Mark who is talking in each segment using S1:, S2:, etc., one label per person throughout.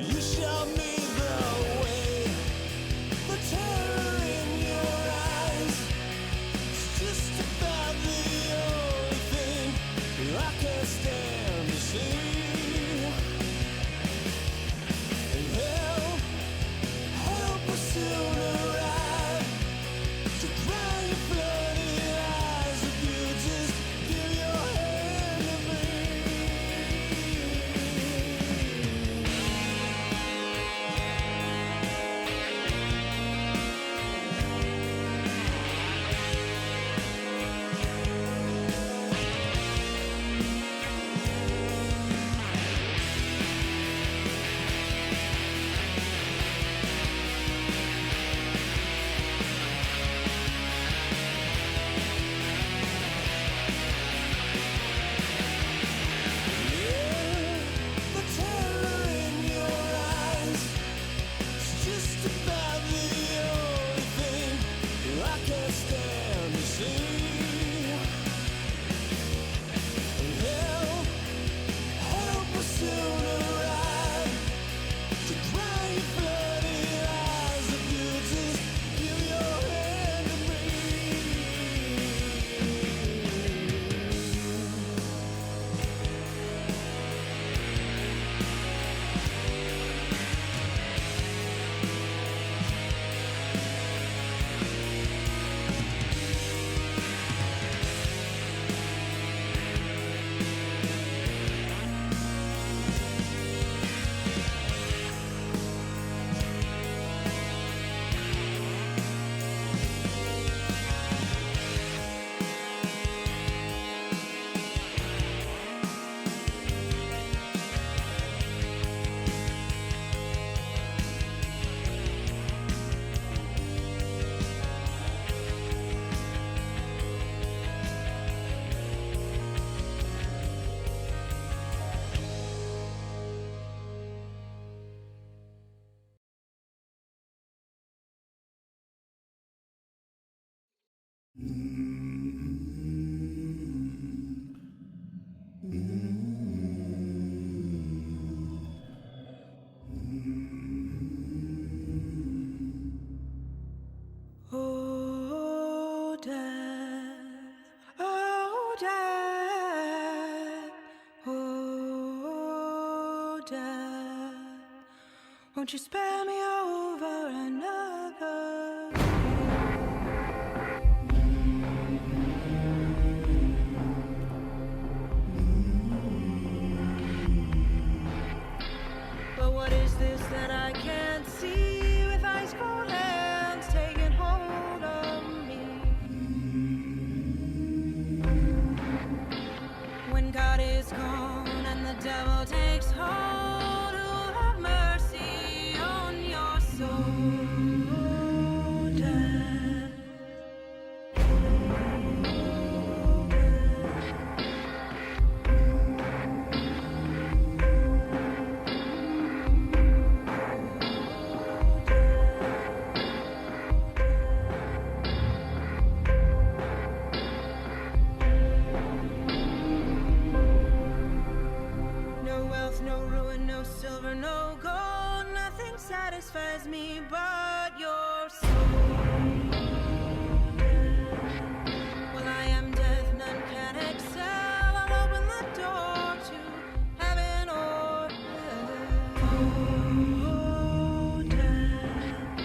S1: You show me the way. The terror in your eyes. It's just about the only thing I can't stand to see. And help will soon arrive to dry your flooded eyes. If you just give your hand to me. The terror in your eyes. It's just about the only thing I can't stand to see. And help will soon arrive to dry your flooded eyes. If you just give your hand to me. Oh, Dad. Oh, Dad. Oh, Dad. Won't you spare me over another? But what is this that I can't see with ice cold hands taking hold of me? When God is gone and the devil takes hold, who'll have mercy on your soul, Dad? No wealth, no ruin, no silver, no gold. Nothing satisfies me but your soul. Well, I am death, none can excel. I'll open the door to heaven or hell. Oh, Dad.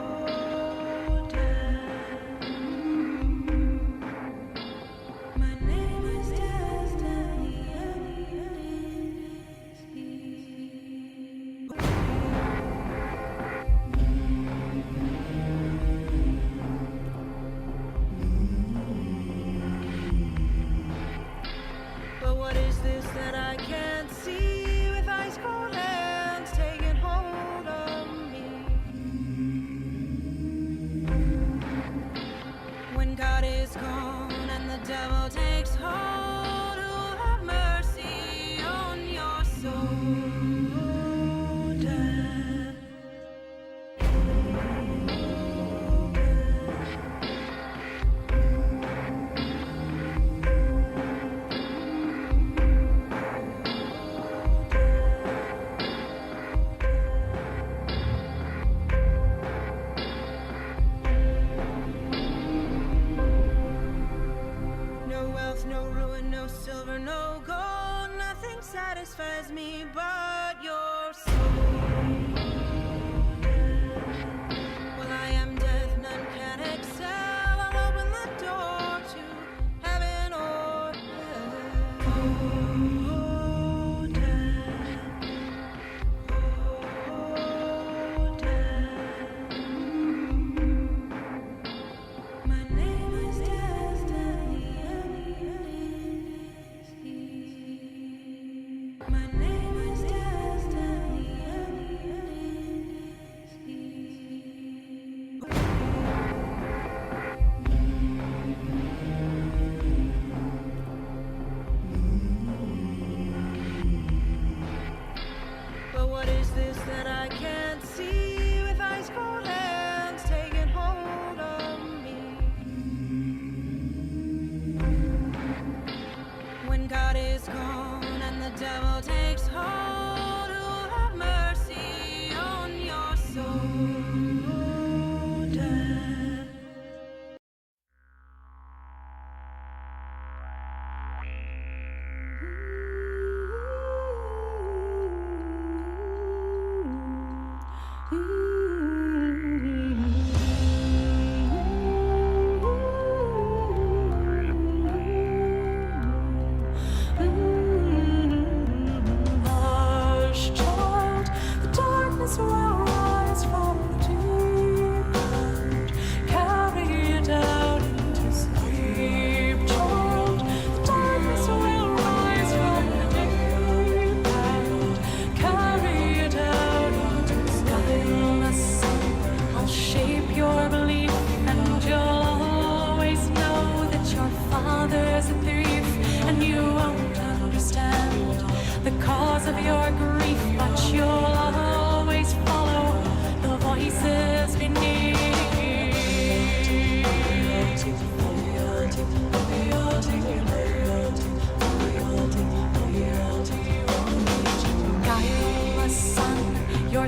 S1: Oh, Dad. My name is Destiny, and he is he.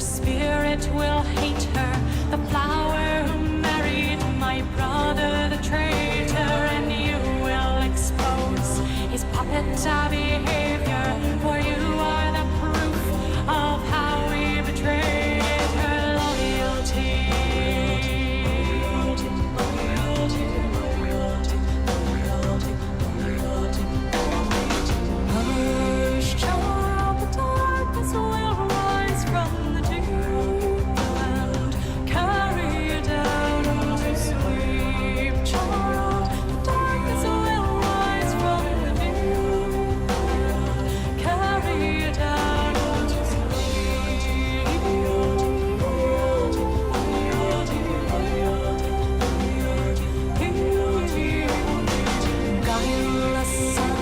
S2: spirit will hate her. The flower who married my brother, the traitor, and you will expose his puppet behavior, for you are the proof of how we betrayed her loyalty. Hush, child, the darkness will rise from the deep and carry you down to sleep. Child, the darkness will rise from the deep and carry you down to sleep. Guileless son,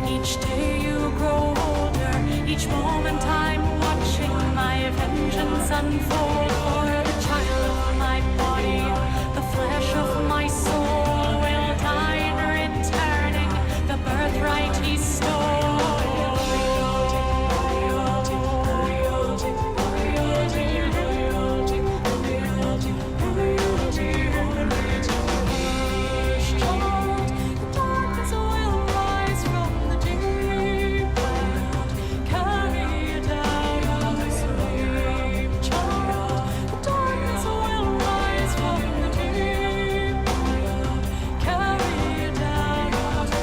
S2: each day you grow older. Each moment I'm watching my vengeance unfold. For the child of my body, the flesh of my soul, will die in returning the birthright he stole. The darkness will rise from the deep and carry you down to sleep. Child, the darkness will rise from the deep and carry you down to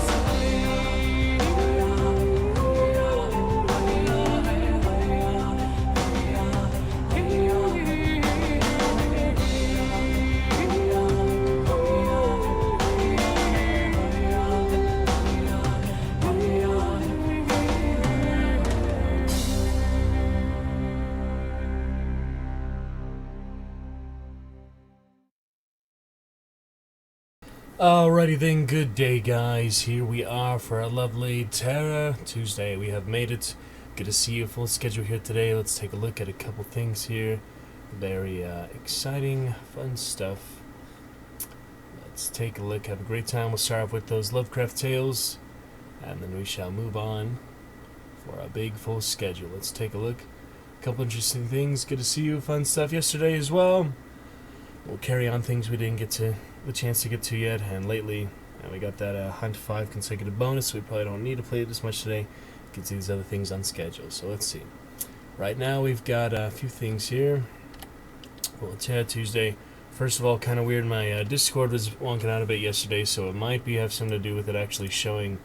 S3: Alrighty then, good day guys, here we are for a lovely Terra Tuesday. We have made it. Good to see you, full schedule here today. Let's take a look at a couple things here. Very exciting, fun stuff. Let's take a look, have a great time. We'll start off with those Lovecraft tales, and then we shall move on for a big full schedule. Let's take a look. A couple interesting things, good to see you, fun stuff yesterday as well. We'll carry on things we didn't get to the chance to get to yet, and lately, and we got that Hunt 5 consecutive bonus, so we probably don't need to play it as much today. Get to these other things on schedule, so let's see. Right now we've got a few things here. Well, it's Tuesday. First of all, kind of weird, my Discord was wonking out a bit yesterday, so it might have something to do with it actually showing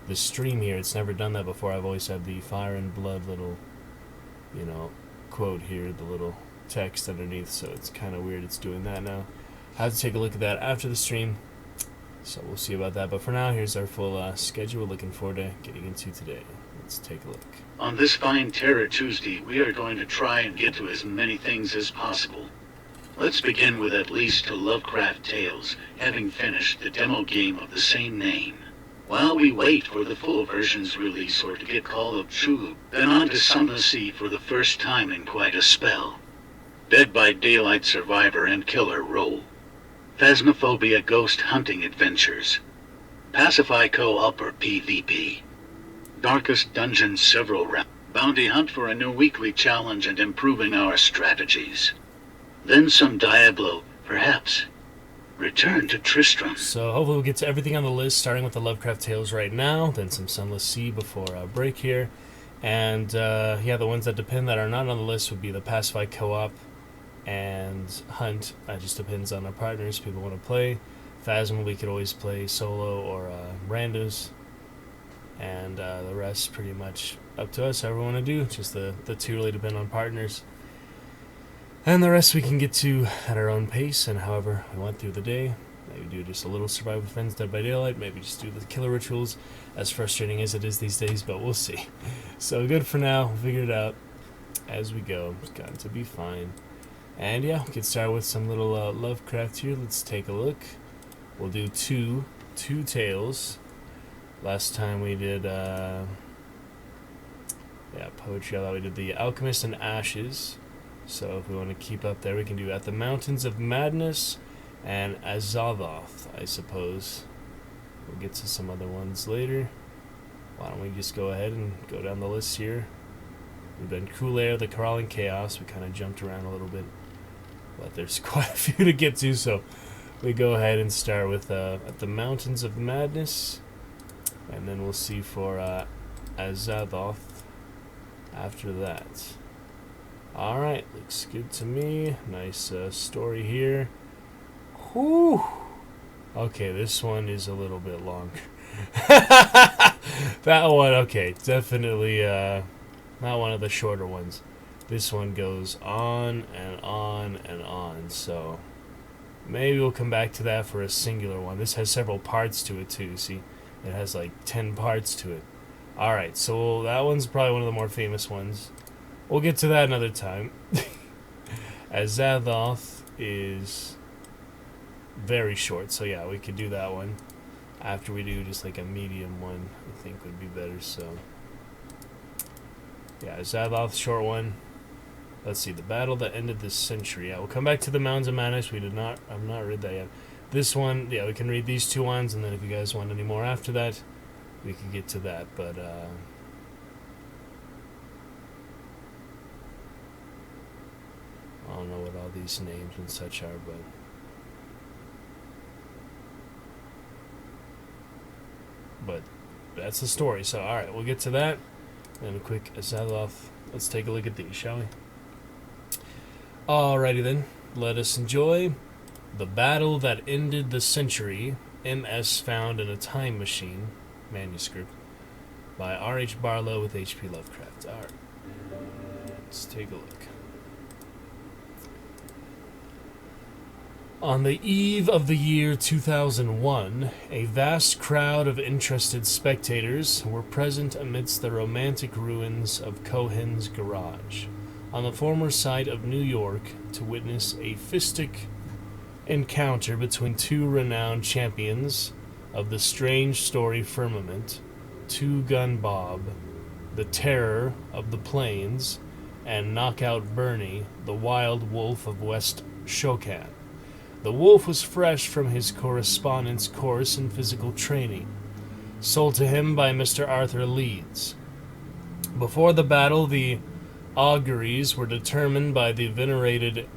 S3: the stream here. It's never done that before. I've always had the Fire and Blood little, quote here, the little text underneath, so it's kind of weird it's doing that now. I have to take a look at that after the stream, so we'll see about that. But for now, here's our full schedule we're looking forward to getting into today. Let's take a look.
S4: On this fine Terror Tuesday, we are going to try and get to as many things as possible. Let's begin with at least Lovecraft Tales, having finished the demo game of the same name. While we wait for the full version's release or to get Call of Cthulhu, then on to Sunless Sea for the first time in quite a spell. Dead by Daylight Survivor and Killer Roll. Phasmophobia Ghost Hunting Adventures. Pacify Co-op or PvP. Darkest Dungeon several rounds. Bounty Hunt for a new weekly challenge and improving our strategies. Then some Diablo, perhaps. Return to Tristram.
S3: So hopefully we'll get to everything on the list, starting with the Lovecraft Tales right now, then some Sunless Sea before our break here. And yeah, the ones that depend that are not on the list would be the Pacify Co-op and Hunt. That just depends on our partners, people want to play. Phasma we could always play solo or randos, and the rest pretty much up to us, however we want to do. Just the two really depend on partners, and the rest we can get to at our own pace and however we want through the day. Maybe do just a little Survival with Friends, Dead by Daylight, maybe just do the killer rituals, as frustrating as it is these days, but we'll see. So good for now, we'll figure it out as we go. It's got to be fine. And yeah, we can start with some little Lovecraft here. Let's take a look. We'll do two tales. Last time we did poetry. I thought we did The Alchemist and Ashes. So if we want to keep up there, we can do At the Mountains of Madness and Azathoth, I suppose. We'll get to some other ones later. Why don't we just go ahead and go down the list here. We've done Cool Air, the Crawling Chaos. We kind of jumped around a little bit, but there's quite a few to get to, so we go ahead and start with At the Mountains of Madness, and then we'll see for Azathoth after that. Alright, looks good to me. Nice story here. Whew. Okay, this one is a little bit longer. That one, okay, definitely not one of the shorter ones. This one goes on and on and on, so maybe we'll come back to that for a singular one. This has several parts to it too, see? It has like 10 parts to it. Alright, so that one's probably one of the more famous ones. We'll get to that another time. Azathoth is very short, so yeah, we could do that one. After we do just like a medium one, I think would be better, so. Yeah, Azathoth, short one. Let's see, the battle that ended this century. Yeah, we'll come back to the Mountains of Madness. I've not read that yet. This one, yeah, we can read these two ones, and then if you guys want any more after that, we can get to that, but I don't know what all these names and such are, but that's the story. So, alright, we'll get to that. And a quick Azathoth. Let's take a look at these, shall we? Alrighty then. Let us enjoy The Battle That Ended the Century, MS Found in a Time Machine, manuscript, by R.H. Barlow with H.P. Lovecraft. Alright. Let's take a look. On the eve of the year 2001, a vast crowd of interested spectators were present amidst the romantic ruins of Cohen's Garage, on the former site of New York, to witness a fistic encounter between two renowned champions of the strange story firmament, Two Gun Bob, the terror of the plains, and Knockout Bernie, the wild wolf of West Shokan. The wolf was fresh from his correspondence course in physical training, sold to him by Mr. Arthur Leeds. Before the battle, the auguries were determined by the venerated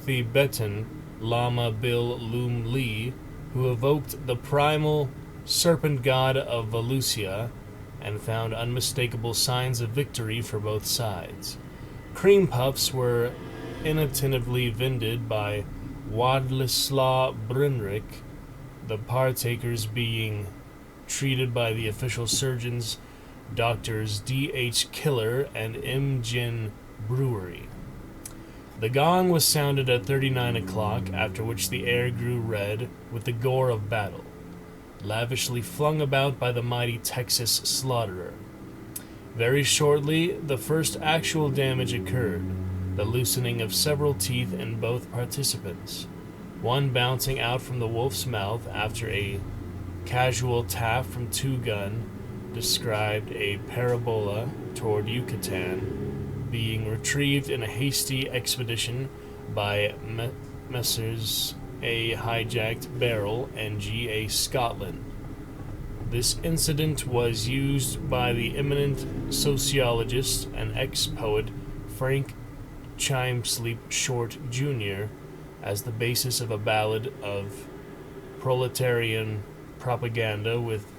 S3: Tibetan Lama Bil Lum Lee, who evoked the primal serpent god of Valusia and found unmistakable signs of victory for both sides. Cream puffs were inattentively vended by Władysław Brynrik, the partakers being treated by the official surgeons, Doctors D.H. Killer and M. Gin Brewery. The gong was sounded at 39 o'clock, after which the air grew red with the gore of battle, lavishly flung about by the mighty Texas slaughterer. Very shortly, the first actual damage occurred, the loosening of several teeth in both participants, one bouncing out from the wolf's mouth after a casual tap from Two Gun described a parabola toward Yucatan being retrieved in a hasty expedition by Messrs. A. Hijacked Barrel and G. A. Scotland. This incident was used by the eminent sociologist and ex-poet Frank Chimesleep Short Jr. as the basis of a ballad of proletarian propaganda with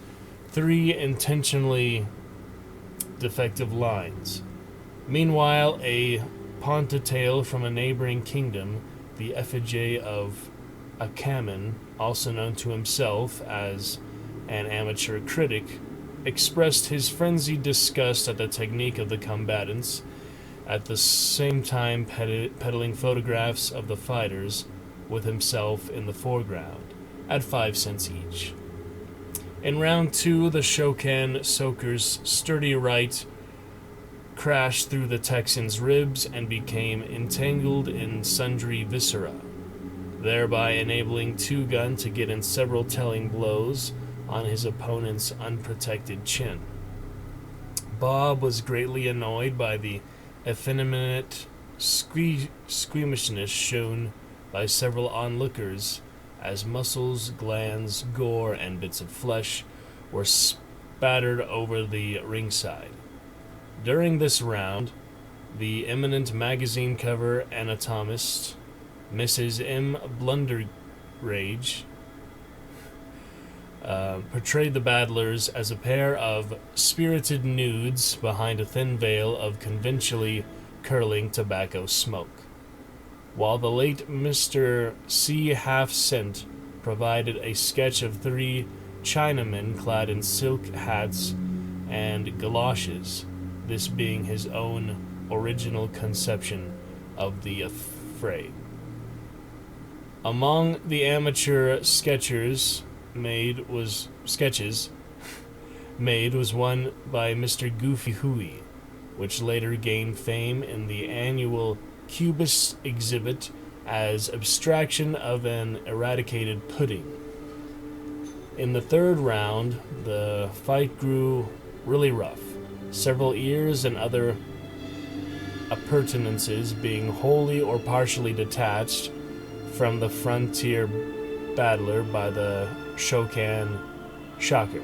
S3: 3 intentionally defective lines. Meanwhile, a pontatale from a neighboring kingdom, the effigy of Achaemon, also known to himself as an amateur critic, expressed his frenzied disgust at the technique of the combatants, at the same time peddling photographs of the fighters with himself in the foreground, at 5 cents each. In round 2, the Shokan soaker's sturdy right crashed through the Texan's ribs and became entangled in sundry viscera, thereby enabling Two Gun to get in several telling blows on his opponent's unprotected chin. Bob was greatly annoyed by the effeminate squeamishness shown by several onlookers as muscles, glands, gore, and bits of flesh were spattered over the ringside. During this round, the eminent magazine cover anatomist, Mrs. M. Blunderrage, portrayed the battlers as a pair of spirited nudes behind a thin veil of conventionally curling tobacco smoke, while the late Mr. C. Half-Cent provided a sketch of three Chinamen clad in silk hats and galoshes, this being his own original conception of the affray. Among the amateur sketches made was one by Mr. Goofy Hooey, which later gained fame in the annual Cubist exhibit as abstraction of an eradicated pudding. In the third round, the fight grew really rough, several ears and other appurtenances being wholly or partially detached from the frontier battler by the Shokan shocker.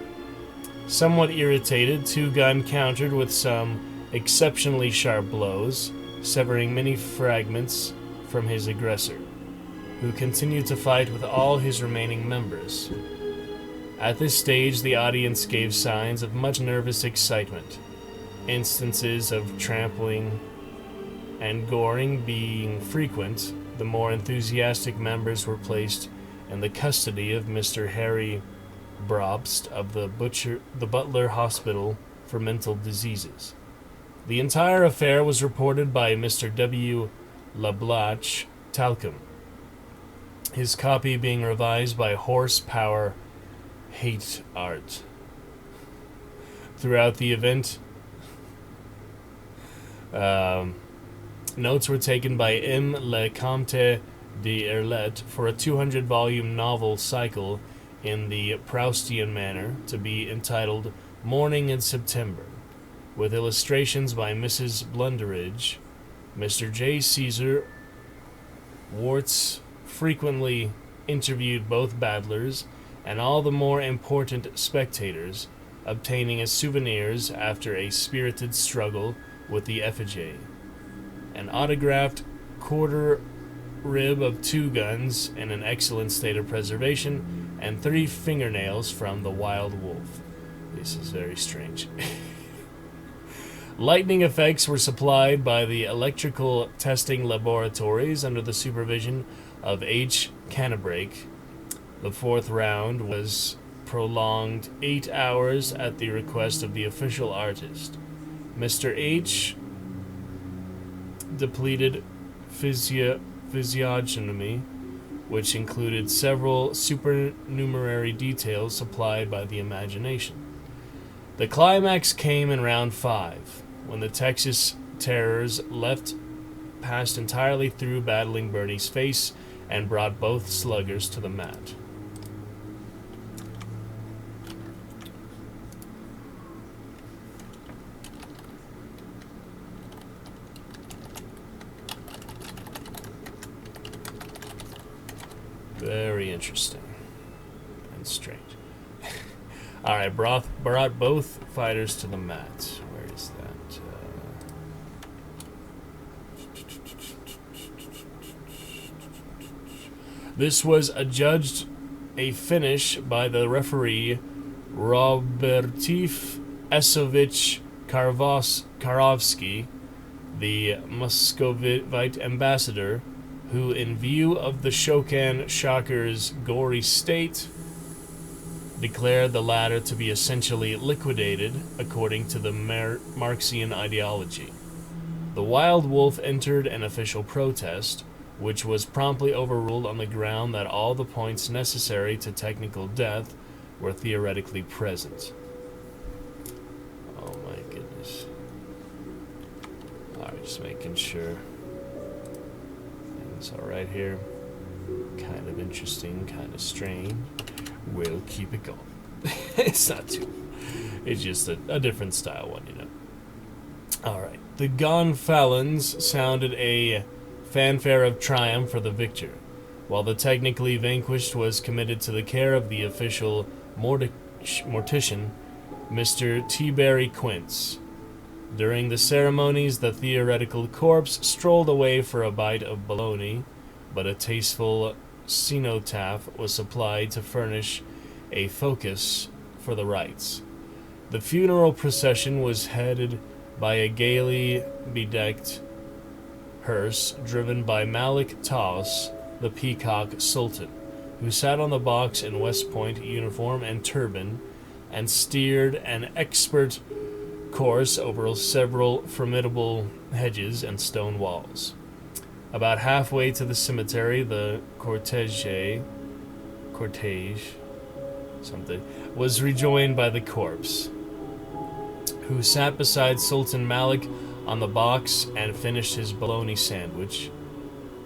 S3: Somewhat irritated, Two Gun countered with some exceptionally sharp blows, severing many fragments from his aggressor, who continued to fight with all his remaining members. At this stage, the audience gave signs of much nervous excitement, instances of trampling and goring being frequent. The more enthusiastic members were placed in the custody of Mr. Harry Brobst of the Butler Hospital for Mental Diseases. The entire affair was reported by Mr. W. Lablache Talcum, his copy being revised by Horsepower Hate Art. Throughout the event, notes were taken by M. Le Comte d'Erlet for a 200-volume novel cycle in the Proustian manner to be entitled Morning in September, with illustrations by Mrs. Blunderridge. Mr. J. Caesar Warts frequently interviewed both battlers and all the more important spectators, obtaining as souvenirs after a spirited struggle with the effigy an autographed quarter rib of Two Guns in an excellent state of preservation, and 3 fingernails from the Wild Wolf. This is very strange. Lightning effects were supplied by the electrical testing laboratories under the supervision of H. Cannebrake. The 4th round was prolonged 8 hours at the request of the official artist. Mr. H. depleted physiognomy, which included several supernumerary details supplied by the imagination. The climax came in round 5, when the Texas Terrors passed entirely through Battling Bernie's face and brought both sluggers to the mat. Very interesting and strange. Alright, brought both fighters to the mat. Where is that? This was adjudged a finish by the referee Robertif Esovich Karovsky, the Muscovite ambassador, who, in view of the Shokan shocker's gory state, declared the latter to be essentially liquidated according to the Marxian ideology. The Wild Wolf entered an official protest, which was promptly overruled on the ground that all the points necessary to technical death were theoretically present. Oh my goodness. Alright, just making sure. It's alright here. Kind of interesting, kind of strange. We'll keep it going. It's not too. It's just a different style one, you know. Alright. The Gonfalons sounded a fanfare of triumph for the victor, while the technically vanquished was committed to the care of the official mortician, Mr. T. Barry Quince. During the ceremonies, the theoretical corpse strolled away for a bite of bologna, but a tasteful cenotaph was supplied to furnish a focus for the rites. The funeral procession was headed by a gaily bedecked hearse driven by Malik Taus, the Peacock Sultan, who sat on the box in West Point uniform and turban and steered an expert course over several formidable hedges and stone walls. About halfway to the cemetery, the cortege was rejoined by the corpse, who sat beside Sultan Malik on the box and finished his bologna sandwich,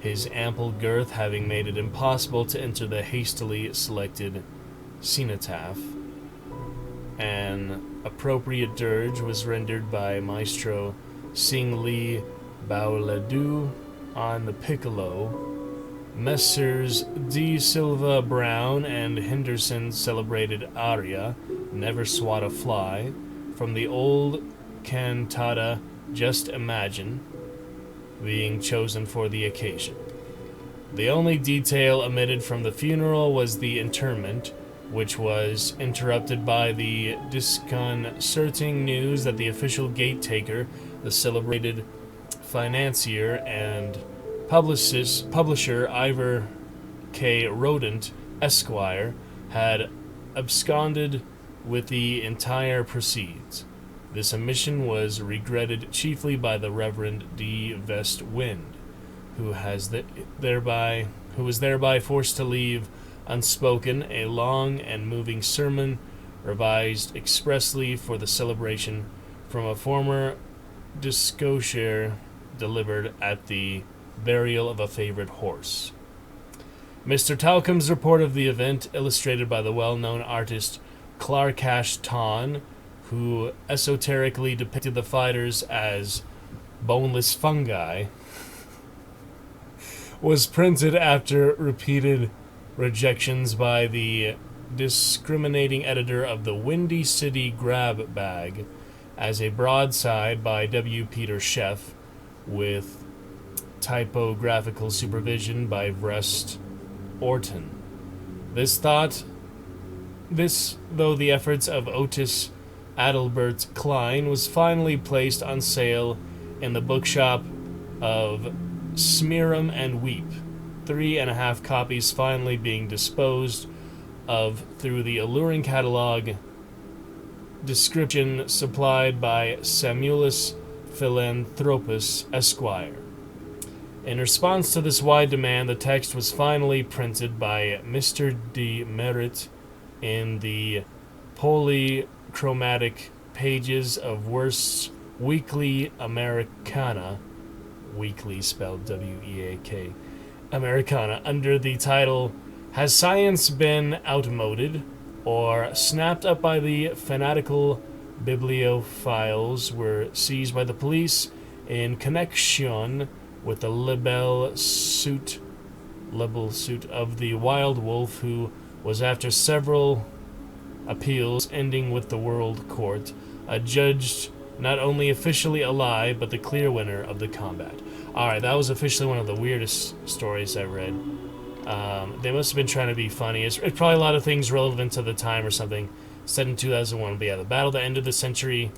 S3: his ample girth having made it impossible to enter the hastily selected cenotaph. An appropriate dirge was rendered by Maestro Sing Lee Bauladu on the piccolo. Messrs. D. Silva Brown and Henderson celebrated aria, Never Swat a Fly, from the old cantata Just Imagine, being chosen for the occasion. The only detail omitted from the funeral was the interment, which was interrupted by the disconcerting news that the official gate taker, the celebrated financier and publisher Ivor K. Rodent, Esquire, had absconded with the entire proceeds. This omission was regretted chiefly by the Reverend D. Vest Wind, who was thereby forced to leave unspoken a long and moving sermon revised expressly for the celebration from a former discourse delivered at the burial of a favorite horse. Mr. Talcum's report of the event, illustrated by the well-known artist Clarkash Ton, who esoterically depicted the fighters as boneless fungi, was printed after repeated rejections by the discriminating editor of the Windy City Grab Bag as a broadside by W. Peter Sheff, with typographical supervision by Vrest Orton. Though the efforts of Otis Adalbert Klein, was finally placed on sale in the bookshop of Smearum and Weep, 3.5 copies finally being disposed of through the alluring catalog description supplied by Samuelus Philanthropus Esquire. In response to this wide demand, the text was finally printed by Mr. de Merit in the polychromatic pages of Worst's Weekly Americana, weekly spelled W-E-A-K, Americana, under the title Has Science Been Outmoded? Or Snapped Up by the Fanatical Bibliophiles Were Seized by the Police in Connection with the libel suit of the Wild Wolf, who was, after several appeals ending with the World Court, adjudged not only officially alive, but the clear winner of the combat. Alright, that was officially one of the weirdest stories I've read. They must have been trying to be funny. It's probably a lot of things relevant to the time or something. Set in 2001, but yeah, the battle that ended the century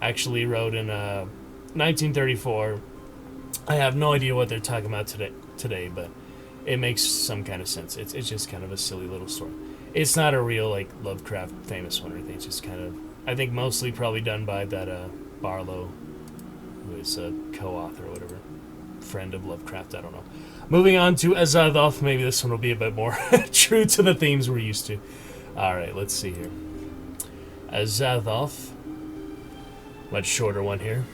S3: actually wrote in 1934. I have no idea what they're talking about today, but it makes some kind of sense. It's just kind of a silly little story. It's not a real, like, Lovecraft famous one or anything. It's just kind of, I think, mostly probably done by that Barlow, who is a co-author or whatever. Friend of Lovecraft, I don't know. Moving on to Azathoth. Maybe this one will be a bit more true to the themes we're used to. Alright, let's see here. Azathoth. Much shorter one here.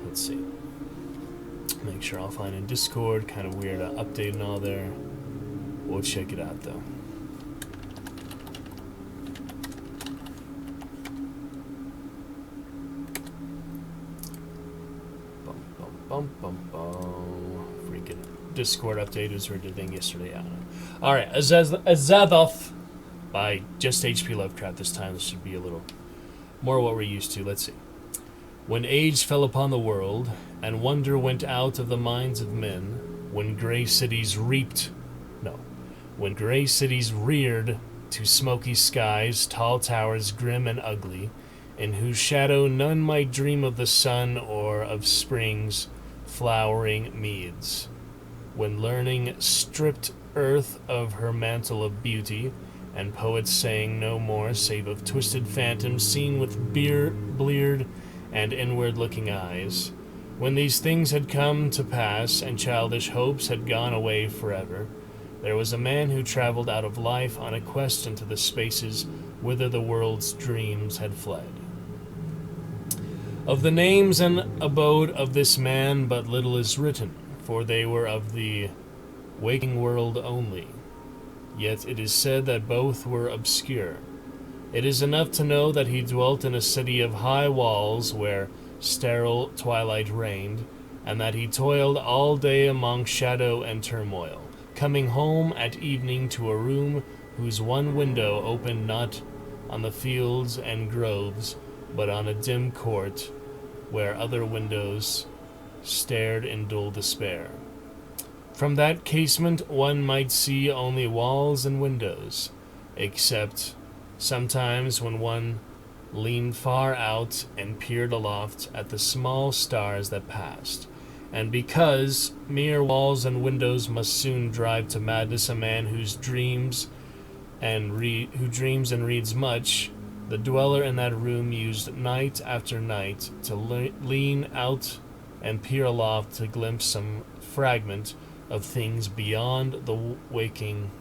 S3: Let's see. Make sure I'll find in Discord. Kind of weird update and all there. We'll check it out though. Freaking Discord update was weird thing yesterday. I don't know. Alright, Azathoth by just HP Lovecraft this time. This should be a little more what we're used to. Let's see. When age fell upon the world, and wonder went out of the minds of men, when gray cities when gray cities reared to smoky skies tall towers grim and ugly, in whose shadow none might dream of the sun or of spring's flowering meads. When learning stripped earth of her mantle of beauty, and poets sang no more save of twisted phantoms seen with bleared and inward-looking eyes. When these things had come to pass, and childish hopes had gone away forever, there was a man who traveled out of life on a quest into the spaces whither the world's dreams had fled. Of the names and abode of this man but little is written, for they were of the waking world only. Yet it is said that both were obscure. It is enough to know that he dwelt in a city of high walls where sterile twilight reigned, and that he toiled all day among shadow and turmoil, coming home at evening to a room whose one window opened not on the fields and groves, but on a dim court where other windows stared in dull despair. From that casement one might see only walls and windows, except sometimes when one leaned far out and peered aloft at the small stars that passed. And because mere walls and windows must soon drive to madness a man who dreams and reads much, the dweller in that room used night after night to lean out and peer aloft to glimpse some fragment of things beyond the waking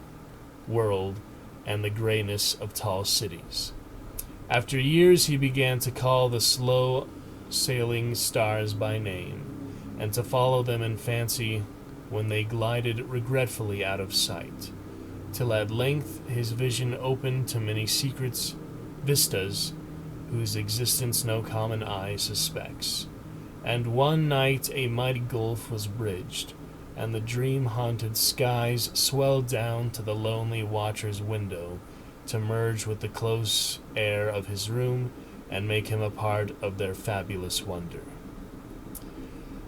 S3: world and the grayness of tall cities. After years he began to call the slow-sailing stars by name, and to follow them in fancy when they glided regretfully out of sight, till at length his vision opened to many secrets, vistas, whose existence no common eye suspects. And one night a mighty gulf was bridged, and the dream-haunted skies swelled down to the lonely watcher's window, to merge with the close air of his room and make him a part of their fabulous wonder.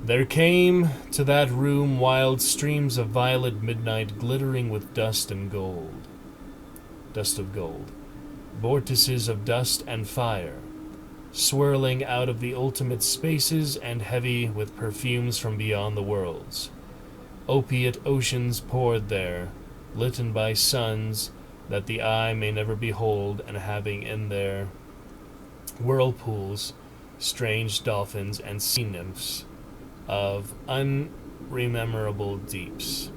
S3: There came to that room wild streams of violet midnight glittering with dust of gold, vortices of dust and fire, swirling out of the ultimate spaces and heavy with perfumes from beyond the worlds. Opiate oceans poured there, litten by suns that the eye may never behold, and having in their whirlpools strange dolphins and sea nymphs of unrememberable deeps.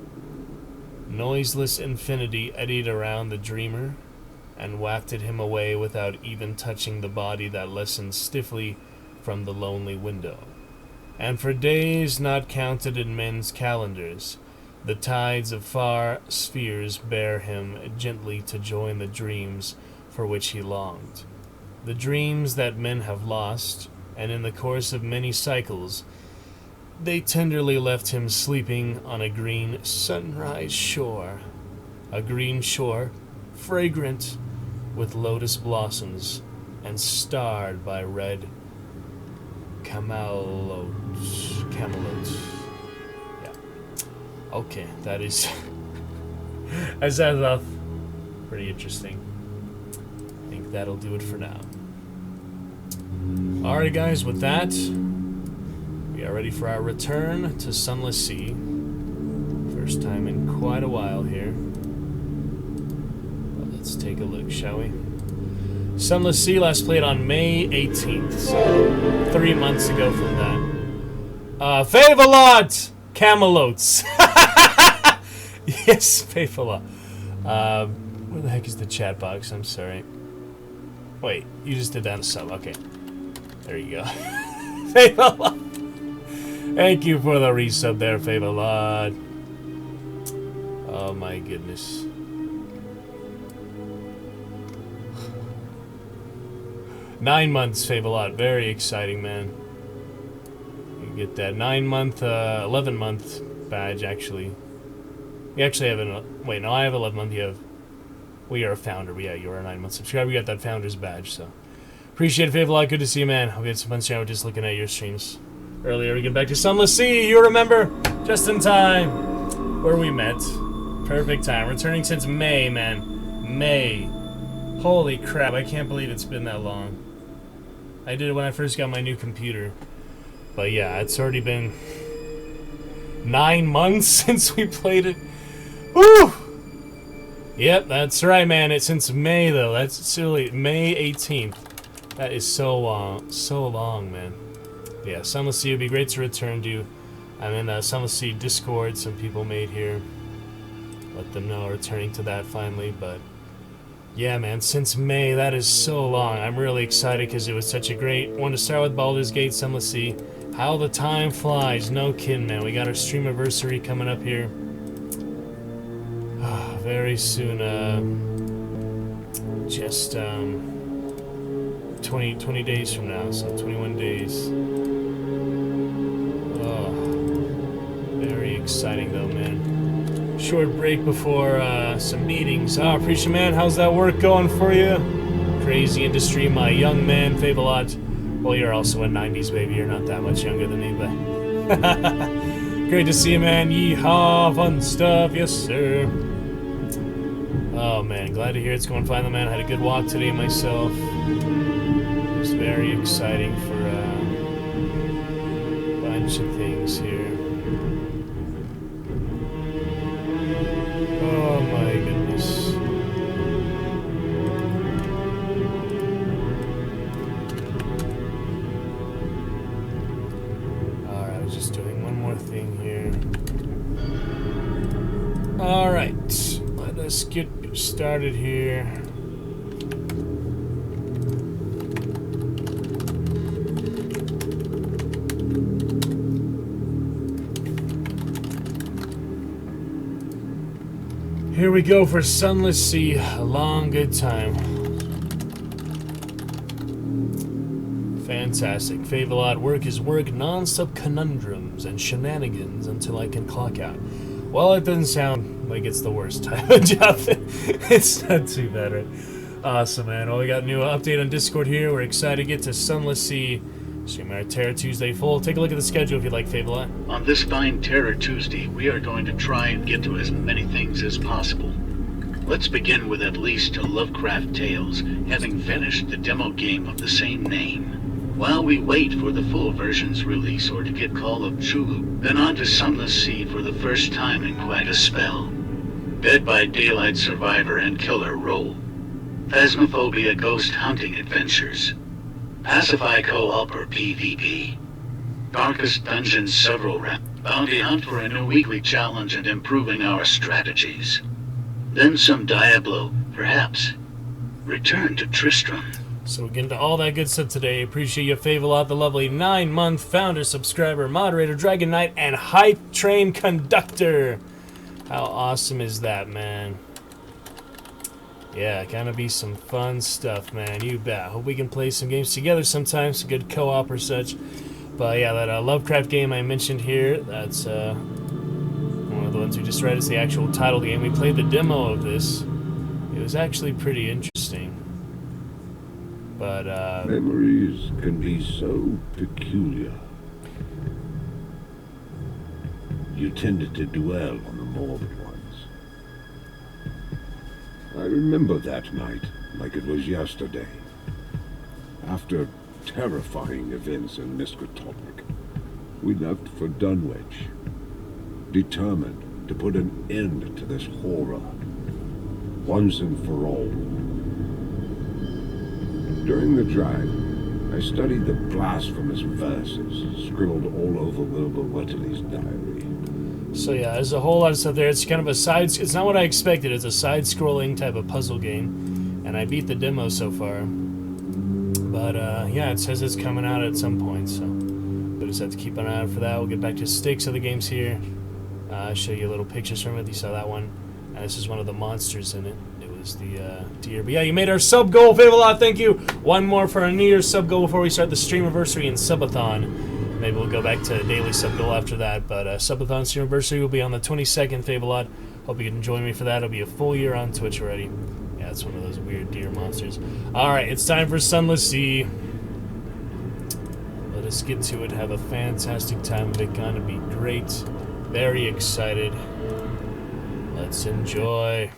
S3: Noiseless infinity eddied around the dreamer and wafted him away without even touching the body that listened stiffly from the lonely window. And for days not counted in men's calendars, the tides of far spheres bear him gently to join the dreams for which he longed. The dreams that men have lost, and in the course of many cycles, they tenderly left him sleeping on a green sunrise shore. A green shore, fragrant with lotus blossoms, and starred by red camelotes. Yeah. Okay, that is... as I thought, pretty interesting. I think that'll do it for now. Alright guys, with that, we are ready for our return to Sunless Sea. First time in quite a while here. Well, let's take a look, shall we? Sunless Sea last played on May 18th, so 3 months ago from that. Favolot! Camelotes! Yes, Favolot. Where the heck is the chat box? I'm sorry. Wait, you just did that in sub. Okay. There you go. Favolot! Thank you for the resub there, Favolot. Oh my goodness. Nine months, Favolot. Very exciting, man. You get that 9-month, 11-month badge, actually. You actually have an... Wait, no, I have 11 month. You have... Well, you're a founder, but yeah, you're a 9-month subscriber. You got that founder's badge, so... Appreciate it, Fave a lot. Good to see you, man. Hope you had some fun streaming just looking at your streams earlier. We get back to Sunless Sea. You remember? Just in time. Where we met. Perfect time. Returning since May, man. May. Holy crap. I can't believe it's been that long. I did it when I first got my new computer. But yeah, it's already been 9 months since we played it. Woo! Yep, that's right, man. It's since May, though. That's silly. May 18th. That is so long, man. Yeah, Sunless Sea would be great to return to. I'm in Sunless Sea Discord. Some people made here. Let them know returning to that finally. But yeah, man, since May, that is so long. I'm really excited because it was such a great one to start with. Baldur's Gate, Sunless Sea. How the time flies. No kidding, man. We got our stream anniversary coming up here. Very soon. Just 20 days from now, so 21 days. Oh, very exciting though, man. Short break before some meetings. Appreciate, man. How's that work going for you? Crazy industry, my young man, Fave a lot. Well, you're also a 90s baby. You're not that much younger than me, but great to see you, man. Yeehaw, fun stuff, yes sir. Oh man, glad to hear it's going fine, though, man. I had a good walk today myself. It was very exciting for a bunch of things here. Oh my goodness. Alright, I was just doing one more thing here. Alright, let's get started here. Here we go for Sunless Sea. A long, good time. Fantastic. Fave a lot. Work is work. Non-stop conundrums and shenanigans until I can clock out. Well, it doesn't sound like it's the worst type of job. It's not too bad, right? Awesome, man. Well, we got a new update on Discord here. We're excited to get to Sunless Sea. Streaming our Terror Tuesday full. Take a look at the schedule if you'd like, Fave a lot.
S4: On this fine Terror Tuesday, we are going to try and get to as many things as possible. Let's begin with at least Lovecraft Tales, having finished the demo game of the same name. While we wait for the full version's release or to get Call of Cthulhu, then on to Sunless Sea for the first time in quite a spell. Dead by Daylight Survivor and Killer Roll. Phasmophobia Ghost Hunting Adventures. Pacify Co-op or PvP. Darkest Dungeon Several Round. Bounty Hunt for a new weekly challenge and improving our strategies. Then some Diablo, perhaps. Return to Tristram.
S3: So we're getting to all that good stuff today. Appreciate you, Fave a lot, the lovely 9-month founder, subscriber, moderator, Dragon Knight, and Hype Train Conductor. How awesome is that, man? Yeah, gonna be some fun stuff, man. You bet. Hope we can play some games together sometimes, some good co-op or such. But yeah, that Lovecraft game I mentioned here, that's one of the ones we just read. Is the actual title of the game. We played the demo of this. It was actually pretty interesting. But
S5: memories can be so peculiar. You tended to dwell on the morbid ones. I remember that night like it was yesterday. After terrifying events in Miskatonic, we left for Dunwich, determined to put an end to this horror, once and for all. During the drive, I studied the blasphemous verses scribbled all over Wilbur Wetterly's diary.
S3: so yeah, there's a whole lot of stuff there. It's kind of a it's not what I expected. It's a side-scrolling type of puzzle game, and I beat the demo so far. But yeah, it says it's coming out at some point, so we'll just have to keep an eye out for that. We'll get back to stakes of the games here. Show you little pictures from it. You saw that one. And this is one of the monsters in it. It was the deer. But yeah, you made our sub goal, Fave a lot. Thank you. One more for our New Year's sub goal before we start the stream anniversary and subathon. Maybe we'll go back to daily sub goal after that. But subathon stream anniversary will be on the 22nd, Fave a lot. Hope you can join me for that. It'll be a full year on Twitch already. Yeah, that's one of those weird deer monsters. Alright, it's time for Sunless Sea. Let us get to it. Have a fantastic time of it. Gonna be great. Very excited. Let's enjoy.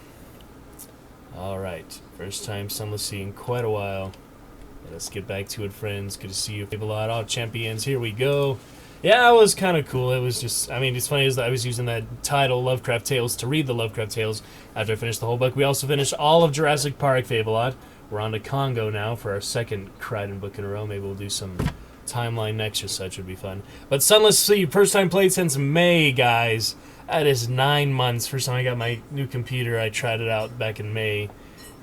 S3: Alright, first time Sunless Sea in quite a while. Let us get back to it, friends. Good to see you. Save a lot. All champions, here we go. Yeah, it was kind of cool. It was just, I mean, it's funny is that I was using that title, Lovecraft Tales, to read the Lovecraft Tales after I finished the whole book. We also finished all of Jurassic Park, Fable-Lot. We're on to Congo now for our second Crichton book in a row. Maybe we'll do some timeline next or such. Would be fun. But Sunless Sea, first time played since May, guys. That is 9 months. First time I got my new computer, I tried it out back in May.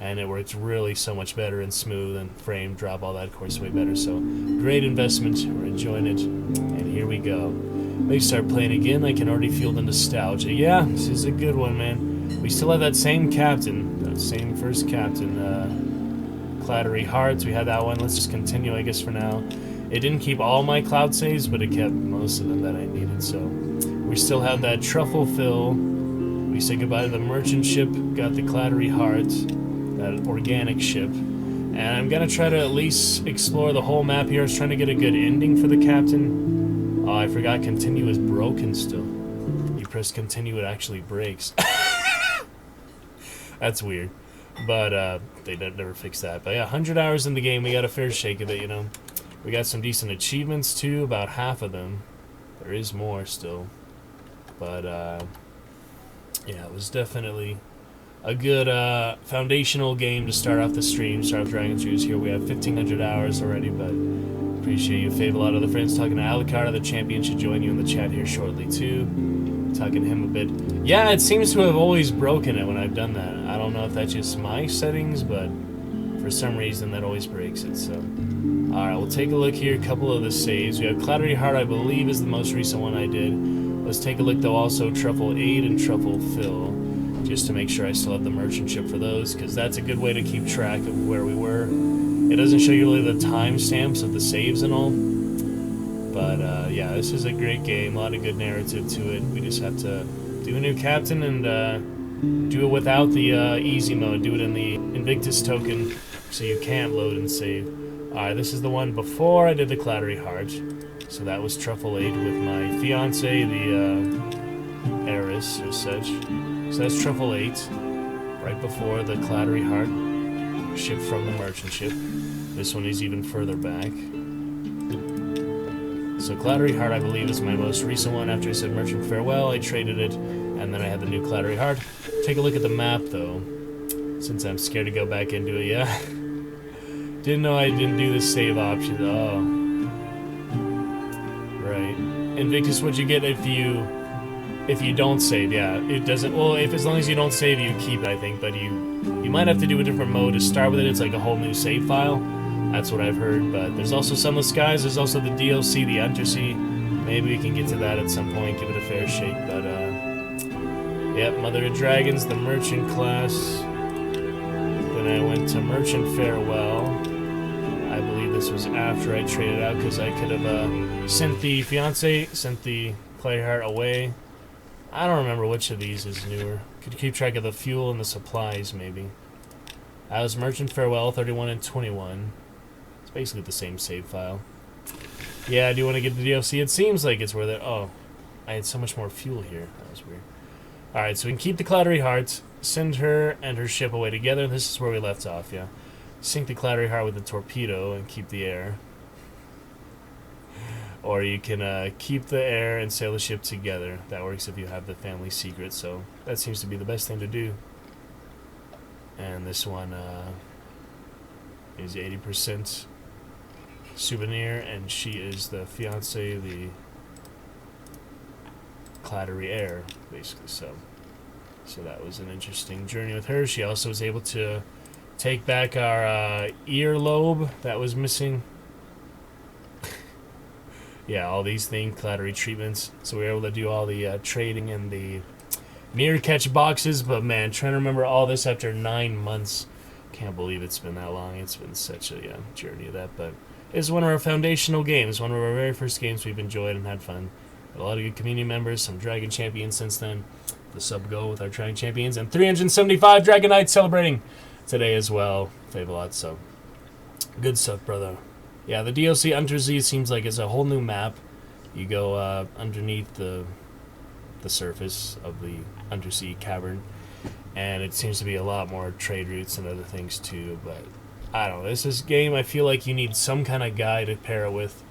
S3: And it works really so much better and smooth and frame drop, all that, of course, way better. So, great investment. We're enjoying it. And here we go. Maybe start playing again. I can already feel the nostalgia. Yeah, this is a good one, man. We still have that same captain, that same first captain, Clattery Hearts. We had that one. Let's just continue, I guess, for now. It didn't keep all my cloud saves, but it kept most of them that I needed. So, we still have that Truffle Fill. We say goodbye to the merchant ship. Got the Clattery Hearts. That organic ship, and I'm gonna try to at least explore the whole map here. I was trying to get a good ending for the captain. Oh, I forgot continue is broken still. You press continue, it actually breaks. That's weird, but they never fix that. But yeah, 100 hours in the game, we got a fair shake of it, you know. We got some decent achievements too, about half of them. There is more still, but yeah, it was definitely a good foundational game to start off the stream, start off Dragon's Roost. Here we have 1,500 hours already, but appreciate you. Fave a lot of the friends talking to Alucard. The champion should join you in the chat here shortly too. Talking to him a bit. Yeah, it seems to have always broken it when I've done that. I don't know if that's just my settings, but for some reason that always breaks it. So, alright, we'll take a look here. A couple of the saves. We have Clattery Heart, I believe, is the most recent one I did. Let's take a look though. Also, Truffle 8 and Truffle Fill. Just to make sure I still have the merchant ship for those, because that's a good way to keep track of where we were. It doesn't show you really the timestamps of the saves and all, but yeah, this is a great game, a lot of good narrative to it. We just have to do a new captain and do it without the easy mode, do it in the Invictus token, so you can't load and save. Alright, this is the one before I did the Clattery Heart, so that was Truffle 8 with my fiance, the heiress or such. So that's Truffle 8, right before the Clattery Heart ship from the merchant ship. This one is even further back. So Clattery Heart, I believe, is my most recent one. After I said Merchant Farewell, I traded it, and then I had the new Clattery Heart. Take a look at the map, though, since I'm scared to go back into it. Yeah, didn't know I didn't do the save option. Oh, right. Invictus, what'd you get if you don't save? Yeah, it doesn't. Well, if as long as you don't save, you keep it, I think. But you might have to do a different mode to start with it. It's like a whole new save file. That's what I've heard. But there's also Sunless Skies. There's also the DLC, the Undersea. Maybe we can get to that at some point. Give it a fair shake. But yep, Mother of Dragons, the Merchant class. Then I went to Merchant Farewell. I believe this was after I traded out because I could have sent the fiance, sent the Clattery Heart away. I don't remember which of these is newer. Could keep track of the fuel and the supplies, maybe. That was Merchant Farewell, 31 and 21. It's basically the same save file. Yeah, I do want to get the DLC. It seems like it's worth it. Oh, I had so much more fuel here. That was weird. Alright, so we can keep the Clattery Heart, send her and her ship away together. This is where we left off, yeah. Sink the Clattery Heart with the torpedo and keep the air. Or you can keep the air and sail the ship together. That works if you have the family secret, so that seems to be the best thing to do. And this one is 80% souvenir, and she is the fiance, the Clattery heir, basically. So that was an interesting journey with her. She also was able to take back our earlobe that was missing. Yeah, all these things, Clattery treatments. So we were able to do all the trading and the mirror catch boxes. But man, trying to remember all this after 9 months. Can't believe it's been that long. It's been such a journey of that. But it's one of our foundational games. One of our very first games we've enjoyed and had fun. A lot of good community members, some Dragon Champions since then. The sub goal with our Dragon Champions. And 375 Dragon Knights celebrating. today as well. Save a lot, so good stuff, brother. Yeah, the DLC Undersea seems like it's a whole new map. You go underneath the surface of the undersea cavern, and it seems to be a lot more trade routes and other things too. But I don't know. This game, I feel like you need some kind of guide to pair it with,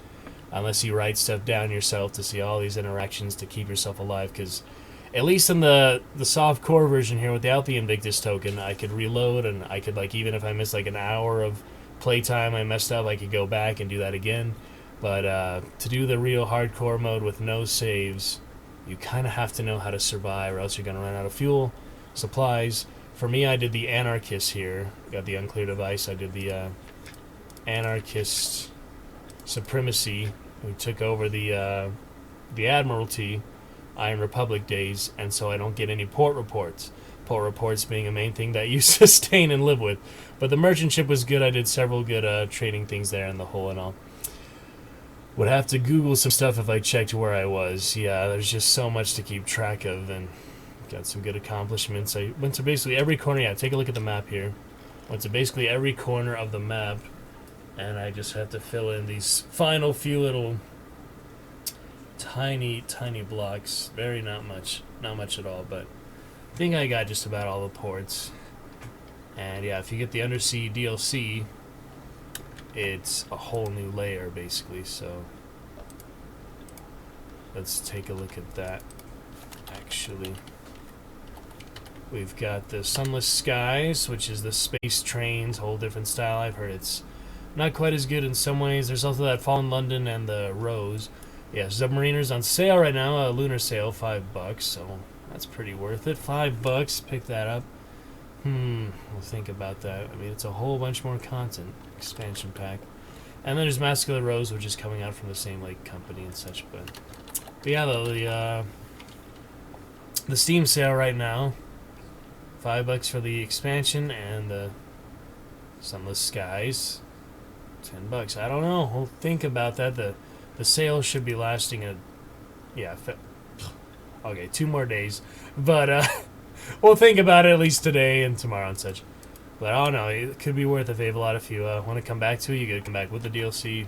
S3: unless you write stuff down yourself to see all these interactions to keep yourself alive. Because at least in the soft core version here without the Invictus token, I could reload, and I could, like, even if I missed like an hour of playtime I messed up, I could go back and do that again. But to do the real hardcore mode with no saves, you kind of have to know how to survive, or else you're going to run out of fuel, supplies. For me, I did the Anarchist here. Got the unclear device. I did the Anarchist Supremacy. We took over the Admiralty, Iron Republic days, and so I don't get any port reports. Port reports being a main thing that you sustain and live with. But the merchant ship was good. I did several good trading things there in the hole and all. Would have to Google some stuff if I checked where I was. Yeah, there's just so much to keep track of, and got some good accomplishments. I went to basically every corner. Yeah, take a look at the map here. Went to basically every corner of the map, and I just have to fill in these final few little tiny blocks. Not much at all, but I think I got just about all the ports. And yeah, if you get the Undersea DLC, it's a whole new layer basically. So let's take a look at that. Actually, we've got the Sunless Skies, which is the space trains, whole different style. I've heard it's not quite as good in some ways. There's also that Fallen London and the Rose. Yeah, Submariners on sale right now, a lunar sale, $5, so that's pretty worth it. $5, pick that up. We'll think about that. I mean, it's a whole bunch more content, expansion pack. And then there's Mask of the Rose, which is coming out from the same like company and such. But yeah, the Steam sale right now, $5 for the expansion, and the Sunless Skies, $10. I don't know. We'll think about that. The sale should be lasting okay, 2 more days, but we'll think about it at least today and tomorrow and such. But I don't know, it could be worth it, Fave. A lot if you want to come back to it. You gotta come back with the DLC.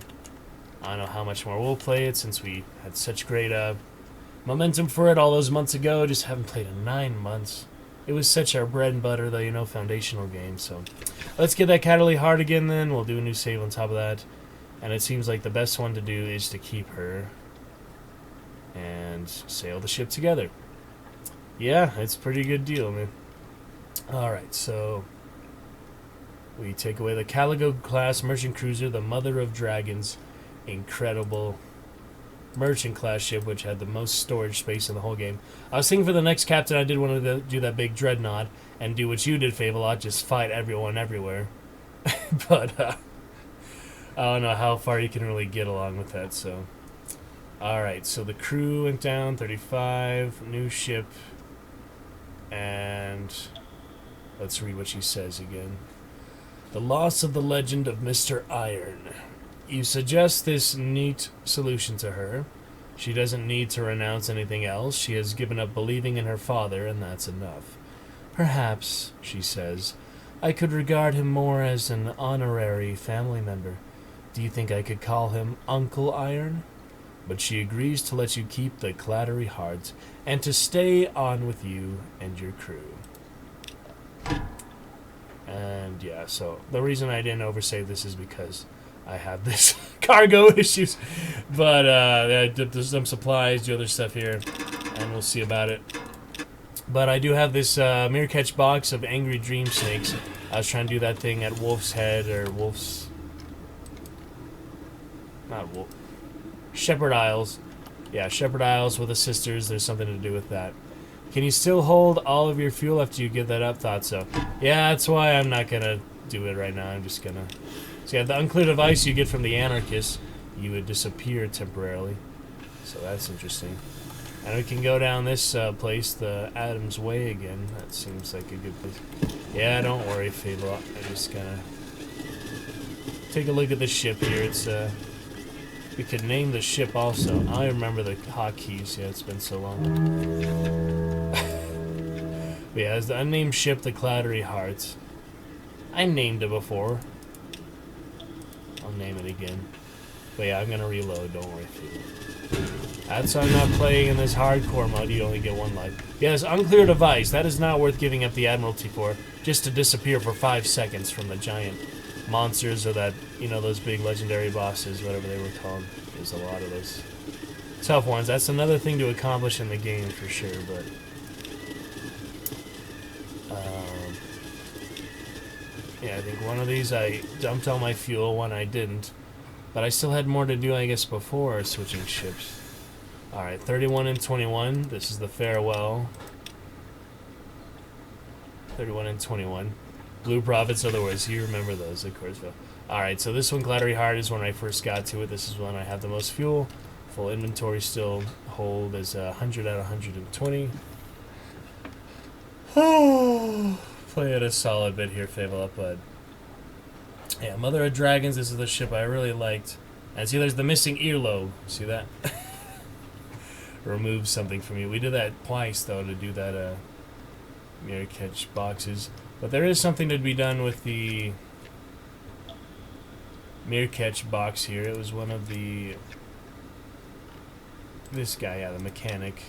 S3: I don't know how much more we'll play it since we had such great momentum for it all those months ago. Just haven't played in 9 months. It was such our bread and butter, though, you know, foundational game. So let's get that Cataly hard again. Then we'll do a new save on top of that. And it seems like the best one to do is to keep her and sail the ship together. Yeah, it's a pretty good deal, man. Alright, so we take away the Caligo class merchant cruiser, the Mother of Dragons. Incredible merchant class ship, which had the most storage space in the whole game. I was thinking for the next captain, I did want to do that big dreadnought and do what you did, Fave-A-Lot, just fight everyone everywhere. But I don't know how far you can really get along with that, so. Alright, so the crew went down, 35, new ship, and let's read what she says again. The loss of the legend of Mr. Iron. You suggest this neat solution to her. She doesn't need to renounce anything else. She has given up believing in her father, and that's enough. Perhaps, she says, I could regard him more as an honorary family member. Do you think I could call him Uncle Iron? But she agrees to let you keep the Clattery Heart and to stay on with you and your crew. And yeah, so the reason I didn't oversave this is because I have this cargo issues. But there's some supplies, do other stuff here, and we'll see about it. But I do have this mirror catch box of Angry Dream Snakes. I was trying to do that thing at Wolf's Head, or Wolf's... Not Wolf. Shepherd Isles. Yeah, Shepherd Isles with the sisters. There's something to do with that. Can you still hold all of your fuel after you give that up? Thought so. Yeah, that's why I'm not going to do it right now. I'm just going to... So yeah, the unclear device you get from the Anarchist, you would disappear temporarily. So that's interesting. And we can go down this place, the Adam's Way again. That seems like a good place. Yeah, don't worry, Fable. I'm just going to take a look at the ship here. It's... We could name the ship also. I remember the hotkeys. Yeah, it's been so long. But yeah, it's the unnamed ship, the Clattery Heart. I named it before. I'll name it again. But yeah, I'm gonna reload, don't worry. That's why I'm not playing in this hardcore mode, you only get one life. Yes, unclear device, that is not worth giving up the Admiralty for, just to disappear for 5 seconds from the giant monsters or that, you know, those big legendary bosses, whatever they were called. There's a lot of those tough ones. That's another thing to accomplish in the game for sure, but... yeah, I think one of these I dumped all my fuel, one I didn't. But I still had more to do, I guess, before switching ships. Alright, 31 and 21. This is the farewell. 31 and 21. Blue Profits, otherwise, you remember those, of course. Alright, so this one, Clattery Heart, is when I first got to it. This is when I have the most fuel. Full inventory still hold is 100 out of 120. Oh, play it a solid bit here, Fable, but... yeah, Mother of Dragons, this is the ship I really liked. And see, there's the missing earlobe. See that? Remove something from you. We did that twice, though, to do that mirror catch boxes. But there is something to be done with the mirror catch box here. It was one of the... this guy, yeah, the mechanic.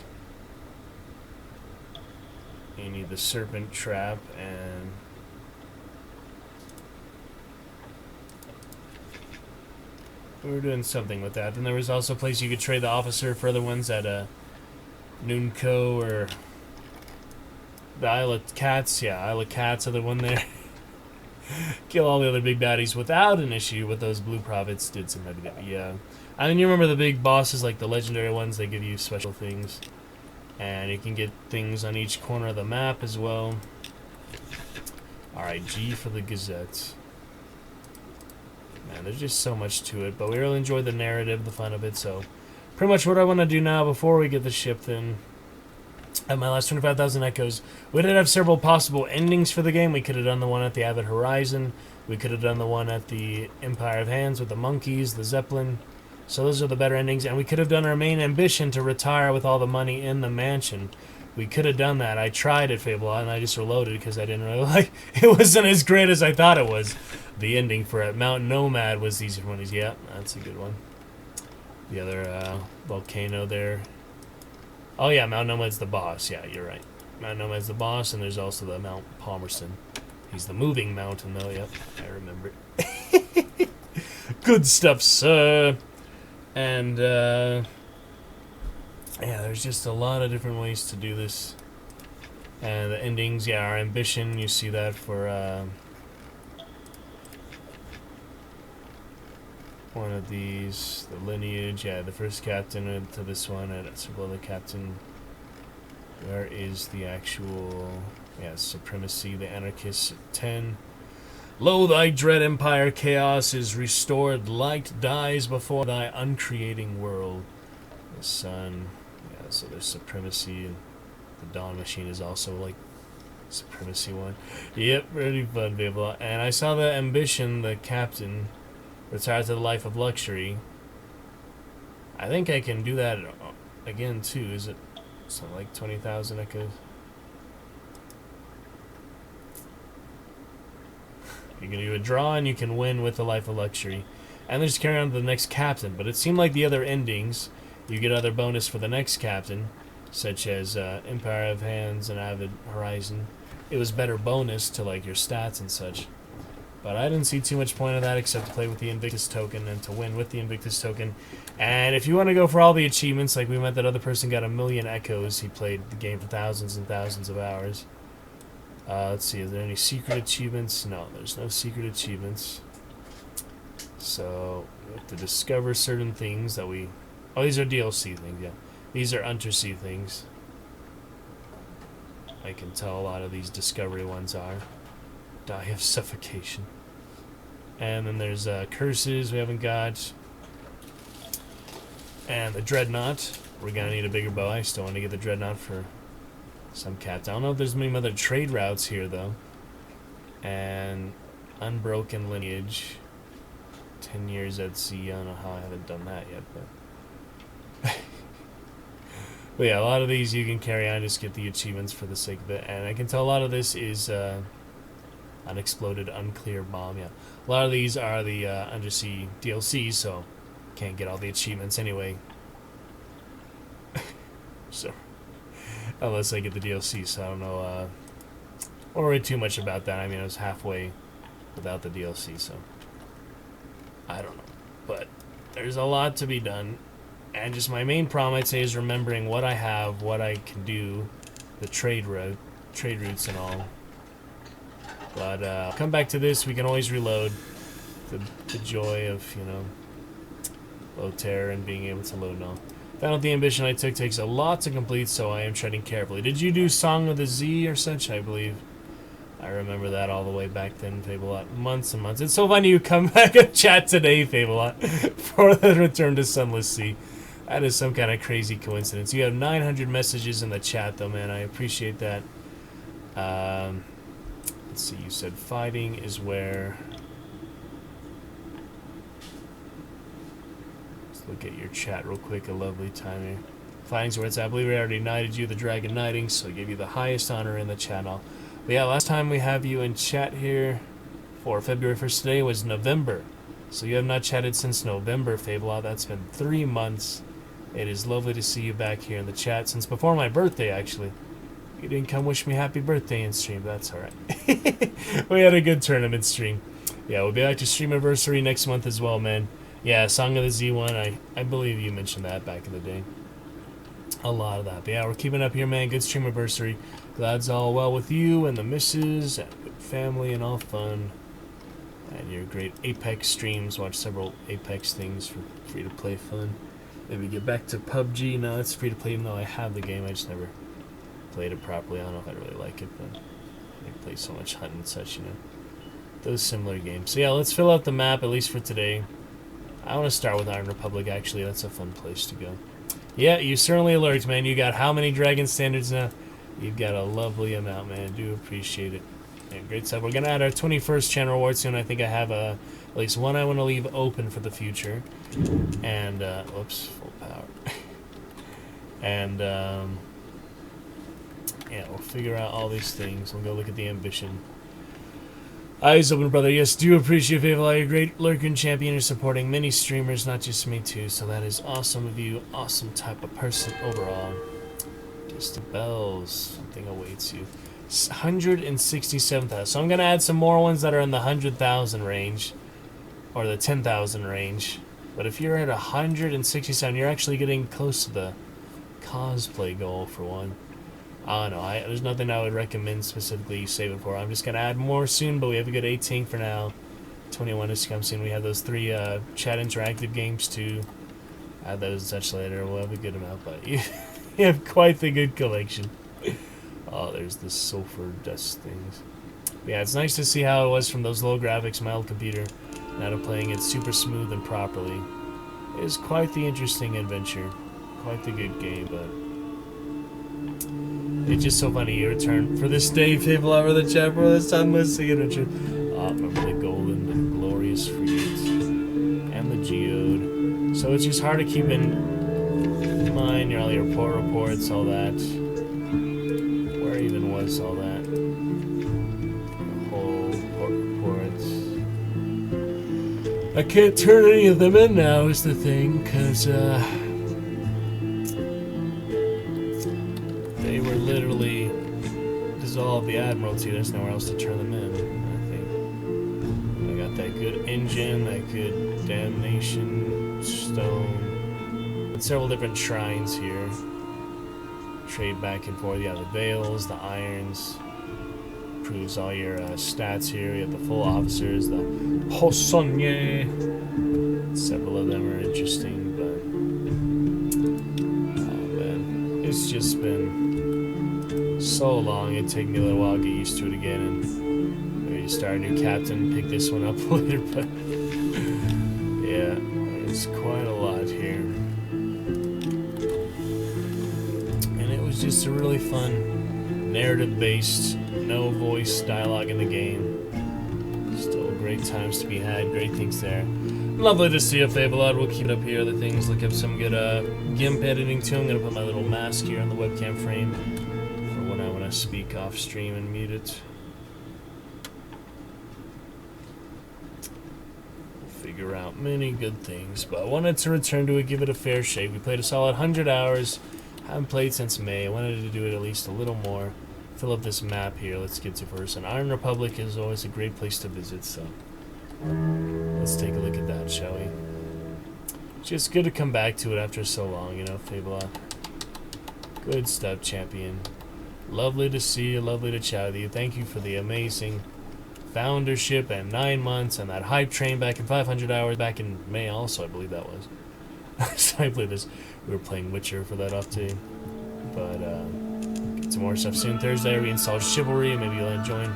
S3: You need the serpent trap and... we were doing something with that. Then there was also a place you could trade the officer for other ones at Noonco or the Isle of Cats. Yeah, Isle of Cats, other one there. Kill all the other big baddies without an issue, with those Blue Profits did some heavy damage. Yeah. I mean, you remember the big bosses, like the legendary ones, they give you special things. And you can get things on each corner of the map as well. Alright, G for the Gazette. Man, there's just so much to it, but we really enjoyed the narrative, the fun of it, so... pretty much what I want to do now, before we get the ship, then... at my last 25,000 echoes, we did have several possible endings for the game. We could have done the one at the Avid Horizon. We could have done the one at the Empire of Hands with the monkeys, the Zeppelin. So those are the better endings, and we could have done our main ambition to retire with all the money in the mansion. We could have done that. I tried it, Fable, and I just reloaded because I didn't really like... it wasn't as great as I thought it was. The ending for it. Mount Nomad was these ones. Yeah, that's a good one. The other volcano there. Oh yeah, Mount Nomad's the boss. Yeah, you're right. Mount Nomad's the boss, and there's also the Mount Palmerston. He's the moving mountain, though. Yep, I remember. Good stuff, sir. And, yeah, there's just a lot of different ways to do this. And the endings, yeah, our ambition, you see that for, one of these, the lineage, yeah, the first captain to this one, and it's below the captain. Where is the actual, yeah, supremacy, the anarchists at 10. Lo, thy dread empire, chaos is restored, light dies before thy uncreating world. The sun, yeah, so there's supremacy, and the Dawn Machine is also like supremacy one. Yep, pretty fun, people. And I saw the ambition, the captain, retire to the life of luxury. I think I can do that again too. Is it something like 20,000 echoes? You can do a draw and you can win with the life of luxury. And then just carry on to the next captain. But it seemed like the other endings, you get other bonus for the next captain, such as Empire of Hands and Avid Horizon. It was better bonus to like your stats and such. But I didn't see too much point of that except to play with the Invictus token and to win with the Invictus token. And if you want to go for all the achievements, like we met that other person got 1,000,000 echoes. He played the game for thousands and thousands of hours. Let's see, is there any secret achievements? No, there's no secret achievements. So, we have to discover certain things that we... oh, these are DLC things, yeah. These are Untersea things. I can tell a lot of these discovery ones are. Die of suffocation. And then there's curses we haven't got. And the Dreadnought. We're gonna need a bigger bow. I still want to get the Dreadnought for some captain. I don't know if there's many other trade routes here, though. And Unbroken Lineage. 10 years at sea. I don't know how I haven't done that yet, but... but yeah, a lot of these you can carry on, just get the achievements for the sake of it. And I can tell a lot of this is Unexploded, unclear bomb. Yeah, a lot of these are the undersea DLC, so can't get all the achievements anyway. So unless I get the DLC, so I don't know. Or worry too much about that. I mean, I was halfway without the DLC, so I don't know. But there's a lot to be done, and just my main problem, I'd say, is remembering what I have, what I can do, the trade routes and all. But come back to this. We can always reload. The joy of, you know, low terror and being able to load and all. Final the ambition I took takes a lot to complete, so I am treading carefully. Did you do Song of the Z or such? I believe. I remember that all the way back then, Fabelot. Months and months. It's so funny you come back and chat today, Fabelot, for the Return to Sunless Sea. That is some kind of crazy coincidence. You have 900 messages in the chat, though, man. I appreciate that. Let's see. You said fighting is where... Let's look at your chat real quick. A lovely time here. Fighting's where it's at. I believe we already knighted you, the Dragon Knighting, so I give you the highest honor in the channel. But yeah, last time we have you in chat here for February 1st today was November. So you have not chatted since November, Fabelot. That's been 3 months. It is lovely to see you back here in the chat since before my birthday, actually. You didn't come wish me happy birthday in stream, but that's alright. We had a good tournament stream. Yeah, we'll be back to stream anniversary next month as well, man. Yeah, Song of the Z1, I believe you mentioned that back in the day. A lot of that. But yeah, we're keeping up here, man. Good stream anniversary. Glad it's all well with you and the missus and good family and all fun. And your great Apex streams. Watch several Apex things for free-to-play fun. Maybe get back to PUBG. No, it's free-to-play even though I have the game. I just never played it properly. I don't know if I really like it, but I play so much hunt and such, you know. Those similar games. So yeah, let's fill out the map, at least for today. I want to start with Iron Republic, actually. That's a fun place to go. Yeah, you certainly lurked, man. You got how many Dragon Standards now? You've got a lovely amount, man. Do appreciate it. Yeah, great stuff. We're going to add our 21st channel reward soon. I think I have at least one I want to leave open for the future. And, whoops, full power. And, yeah, we'll figure out all these things. We'll go look at the ambition. Eyes open, brother. Yes, do appreciate Fabelot. You're a great lurker and champion. You're supporting many streamers, not just me, too. So that is awesome of you. Awesome type of person overall. Just the bells. Something awaits you. 167,000. So I'm going to add some more ones that are in the 100,000 range. Or the 10,000 range. But if you're at 167, you're actually getting close to the cosplay goal for one. I don't know. There's nothing I would recommend specifically you save it for. I'm just going to add more soon, but we have a good 18 for now. 21 is to come soon. We have those 3 chat interactive games too. Add those and such later. We'll have a good amount, but you have quite the good collection. Oh, there's the sulfur dust things. But yeah, it's nice to see how it was from those low graphics, my old computer. Now to playing it super smooth and properly. It is quite the interesting adventure. Quite the good game, but... It's just so funny you return for this day, people over the chat, bro. This time let's see it. Remember the golden and glorious fruits and the geode. So it's just hard to keep in mind all your port reports, all that. Where even was all that? The whole port reports. I can't turn any of them in now is the thing, because they were literally dissolved the Admiralty. There's nowhere else to turn them in, I think. I got that good engine, that good damnation stone. And several different shrines here. Trade back and forth. You have the veils, the irons. Proves all your stats here. You have the full officers, the Hosonye. Several of them are interesting, but oh man, it's just been so long. It'd take me a little while to get used to it again, and maybe start a new captain, pick this one up later. But yeah, it's quite a lot here, and it was just a really fun narrative-based. No voice dialogue in the game. Still great times to be had. Great things there. Lovely to see you, Fabelot. We'll keep it up here. Other things. Look up some good GIMP editing too. I'm going to put my little mask here on the webcam frame for when I want to speak off stream and mute it. figure out many good things, but I wanted to return to it, give it a fair shake. We played a solid 100 hours. Haven't played since May. I wanted to do it at least a little more. Fill up this map here. Let's get to first. And Iron Republic is always a great place to visit, so let's take a look at that, shall we? Just good to come back to it after so long, you know, Fabelot. Good stuff, champion. Lovely to see you, lovely to chat with you. Thank you for the amazing foundership and 9 months and that hype train back in 500 hours back in May also, I believe that was. So I played this. We were playing Witcher for that off too. But get some more stuff soon. Thursday I reinstalled Chivalry. Maybe you'll join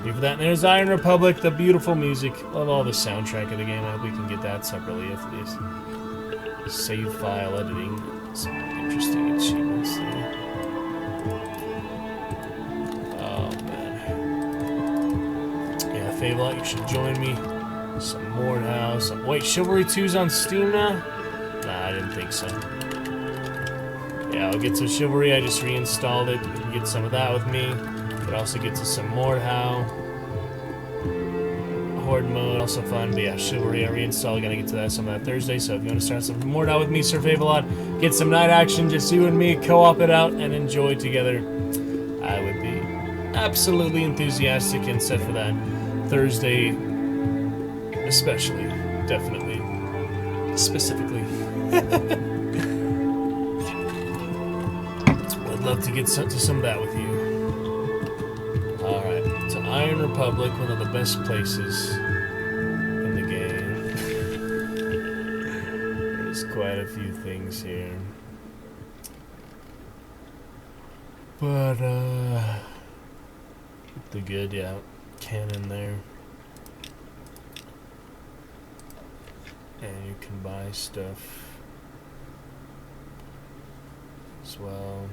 S3: me for that. And there's Iron Republic, the beautiful music. Love all the soundtrack of the game. I hope we can get that separately after these. Save file editing. Some interesting achievements there. Oh man. Yeah, Fabelot, you should join me. Some Mordhau. Wait, Chivalry 2's on Steam now? Nah, I didn't think so. Yeah, I'll get some Chivalry. I just reinstalled it. You can get some of that with me. Could also get to some Mordhau. Horde mode, also fun. But yeah, Chivalry, I reinstalled. Gonna get to that some of that Thursday. So if you want to start some Mordhau with me, Sir Fabelot, get some night action, just you and me, co-op it out and enjoy together. I would be absolutely enthusiastic and set for that Thursday, especially, definitely, specifically. I'd love to get to some of that with you. Alright, so Iron Republic, one of the best places in the game. There's quite a few things here. But, the good, yeah, cannon there. And you can buy stuff as well.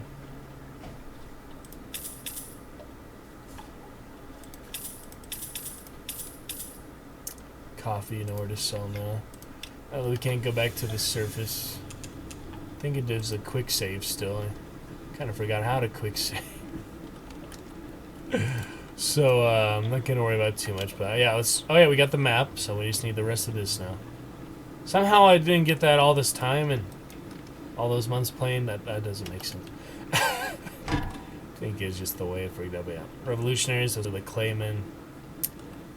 S3: Coffee, you know where to sell now. Oh, we can't go back to the surface. I think it does a quick save still. I kind of forgot how to quick save. So, I'm not gonna worry about it too much, but yeah, let's. Oh yeah, we got the map, so we just need the rest of this now. Somehow I didn't get that all this time and all those months playing. That doesn't make sense. I think it's just the way it freaked out. But yeah, revolutionaries, those are the Claymen.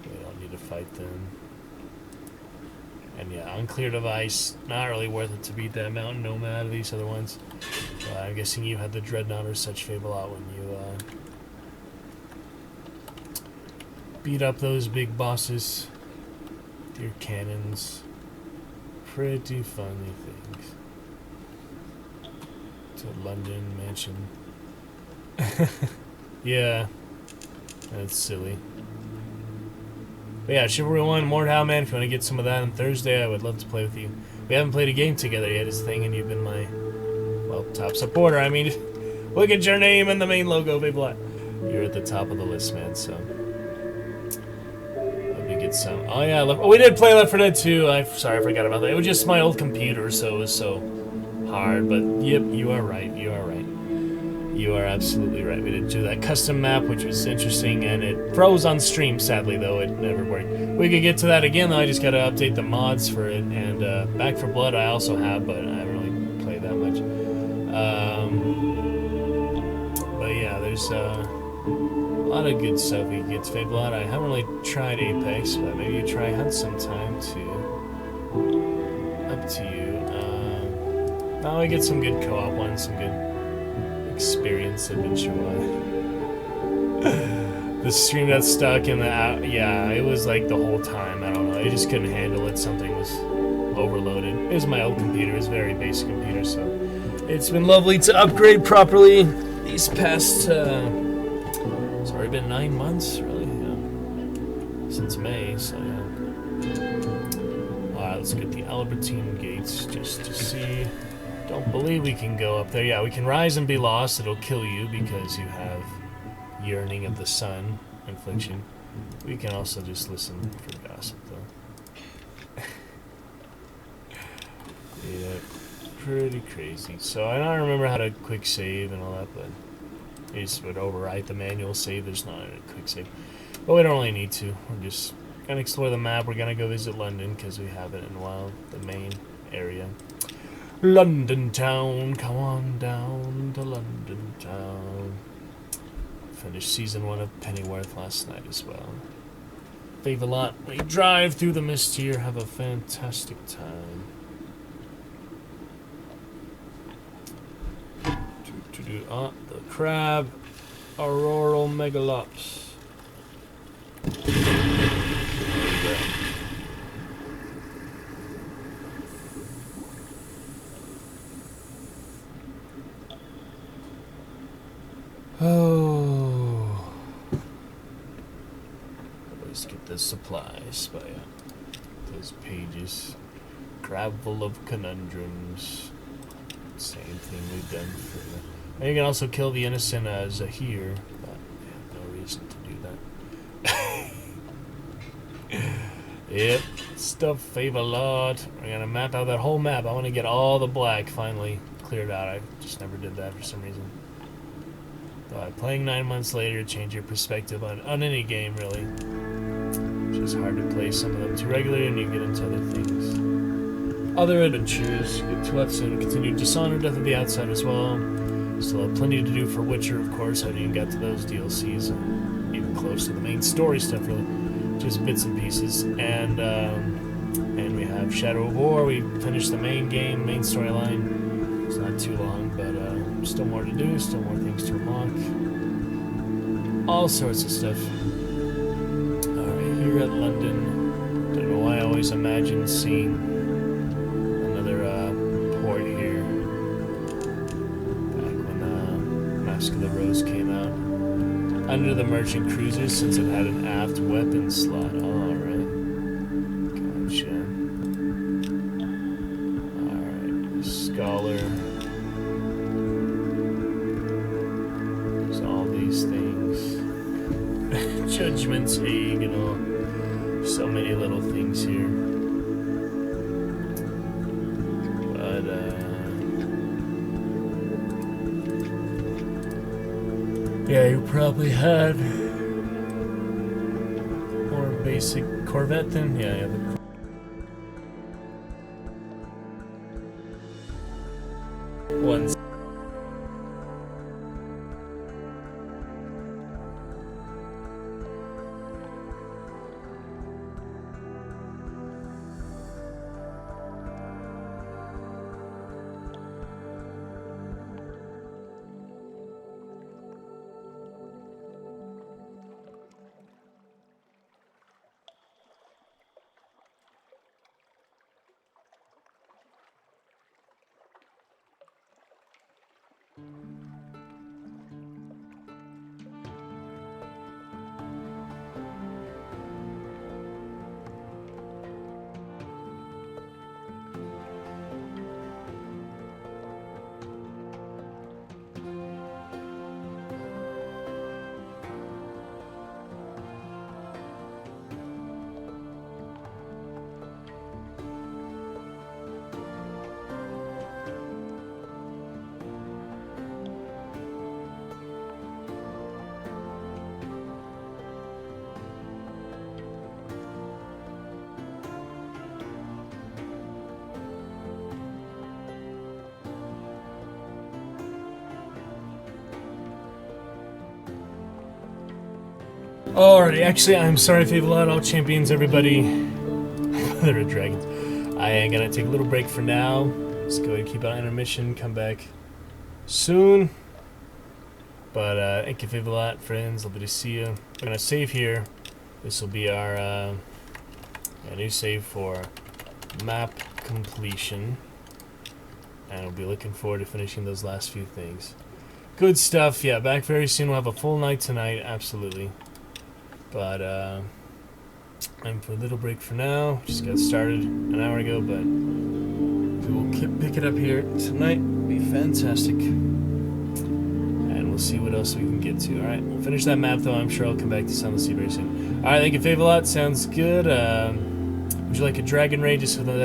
S3: We don't need to fight them. And yeah, unclear device. Not really worth it to beat that mountain nomad or these other ones. I'm guessing you had the dreadnought or such Fabelot when you beat up those big bosses. Your cannons. Pretty funny things. To London mansion. Yeah. That's silly. But yeah, Chivalry 1, Mordhau, man, if you want to get some of that on Thursday, I would love to play with you. We haven't played a game together yet, is the thing, and you've been my, well, top supporter. I mean, look at your name and the main logo, big black. You're at the top of the list, man, so. Let me get some. Oh, yeah, we did play Left 4 Dead 2. Sorry, I forgot about that. It was just my old computer, so it was so hard. But, yep, you are right. You are right. You are absolutely right. We did do that custom map, which was interesting, and it froze on stream, sadly, though. It never worked. We could get to that again, though. I just gotta update the mods for it. And Back 4 Blood I also have, but I haven't really played that much. But yeah, there's a lot of good stuff we can get to Fabelot. I haven't really tried Apex, but maybe you try Hunt sometime, too. Up to you. Now I get some good co-op ones, some good experience adventure-wise. The stream got stuck in the yeah, it was like the whole time. I don't know. I just couldn't handle it. Something was overloaded. It was my old computer. It was a very basic computer, so it's been lovely to upgrade properly these past. It's already been 9 months, really, yeah, since May. So yeah. All right, let's get the Albertine gates just to see. Don't believe we can go up there. Yeah, we can rise and be lost. It'll kill you because you have yearning of the sun infliction. We can also just listen for gossip, though. Yeah, pretty crazy. So I don't remember how to quick save and all that, but it just would overwrite the manual save. There's not a quick save. But we don't really need to. We're just gonna explore the map. We're gonna go visit London because we haven't in a while. The main area. London town, come on down to London town. Finished season 1 of Pennyworth last night as well. Fave a lot. We drive through the mist here, have a fantastic time. The crab, auroral megalops. Oh, always get the supplies by those pages. Gravel of conundrums. Same thing we've done for. And you can also kill the innocent Zahir, but I have no reason to do that. Yep, stuff Fave a lot. We're gonna map out that whole map. I want to get all the black finally cleared out. I just never did that for some reason. Playing 9 months later, change your perspective on any game, really. It's just hard to play some of them too regularly, and you get into other things. Other adventures. Get to us and continue Dishonored, Death of the Outside as well. Still have plenty to do for Witcher, of course. I haven't even got to those DLCs, even close to the main story stuff, really. Just bits and pieces. And we have Shadow of War. We finished the main game, main storyline. It's not too long, but still more to do, still more things to unlock. All sorts of stuff. Alright, here at London. Don't know why I always imagine seeing another port here. Back when Mask of the Rose came out. Under the merchant cruiser, since it had an aft weapon slot. Alright. Gotcha. Alright, Scholar. Judgment's Hague and all. So many little things here. But, yeah, you probably had more basic Corvette then? Yeah, yeah. One. Alrighty, actually, I'm sorry, Fave a lot, all champions, everybody. There are dragons. I am gonna take a little break for now. Let's go ahead and keep on intermission, come back soon. But thank you, Fave a lot, friends. Lovely to see you. We're gonna save here. This will be our new save for map completion. And we'll be looking forward to finishing those last few things. Good stuff, yeah, back very soon. We'll have a full night tonight, absolutely. But I'm for a little break for now. Just got started an hour ago, but we will pick it up here tonight. It'll be fantastic. And we'll see what else we can get to. Alright, we'll finish that map though. I'm sure I'll come back to Soundless Sea very soon. Alright, thank you, Fave a lot. Sounds good. Would you like a dragon raid just with an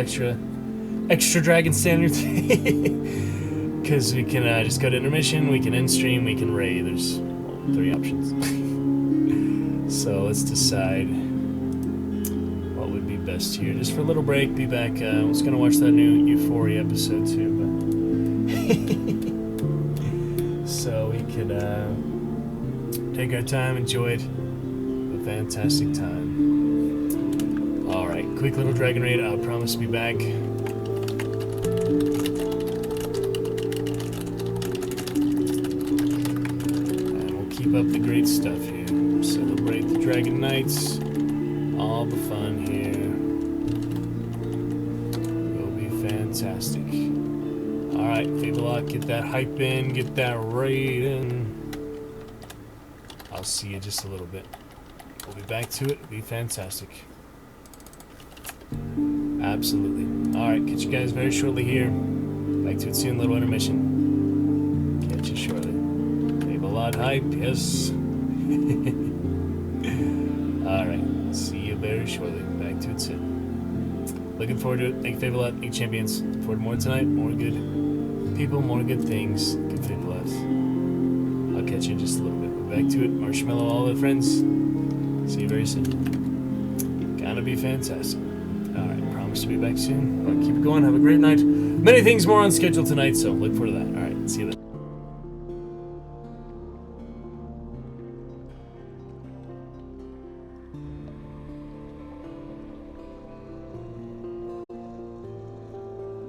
S3: extra dragon standard? Because we can just go to intermission, we can end stream, we can raid. There's 3 options. So let's decide. what would be best here. Just for a little break, be back. I was going to watch that new Euphoria episode too, but so we could take our time, enjoy it. A fantastic time. Alright, quick little Dragon Raid. I'll promise to be back. And we'll keep up the great stuff here. Celebrate the Dragon Knights. All the fun here. Will be fantastic. Alright, Fabelot, get that hype in, get that raid in. I'll see you just a little bit. We'll be back to it. It'll be fantastic. Absolutely. Alright, catch you guys very shortly here. Back to it soon, little intermission. Catch you shortly. Fabelot hype, yes. Alright, see you very shortly. Back to it soon. Looking forward to it. Thank you, Fabelot. Thank you, champions. Look forward to more tonight. More good people, more good things. Good Fabelots. I'll catch you in just a little bit. We're back to it. Marshmallow, all the friends. See you very soon. Gonna be fantastic. Alright, promise to be back soon. Alright, keep it going. Have a great night. Many things more on schedule tonight, so look forward to that. Alright, see you then.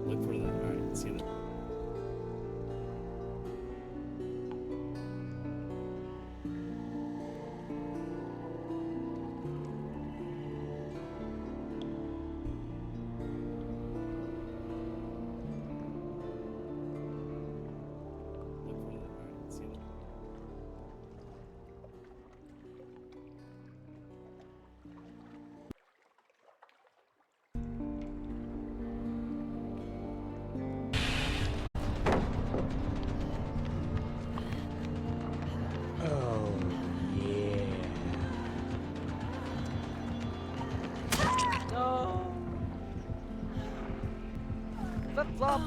S3: Look forward to that. Alright, see you then. Look forward to that. Alright, see you then.
S1: Oh, yeah.
S6: No. Flip flop.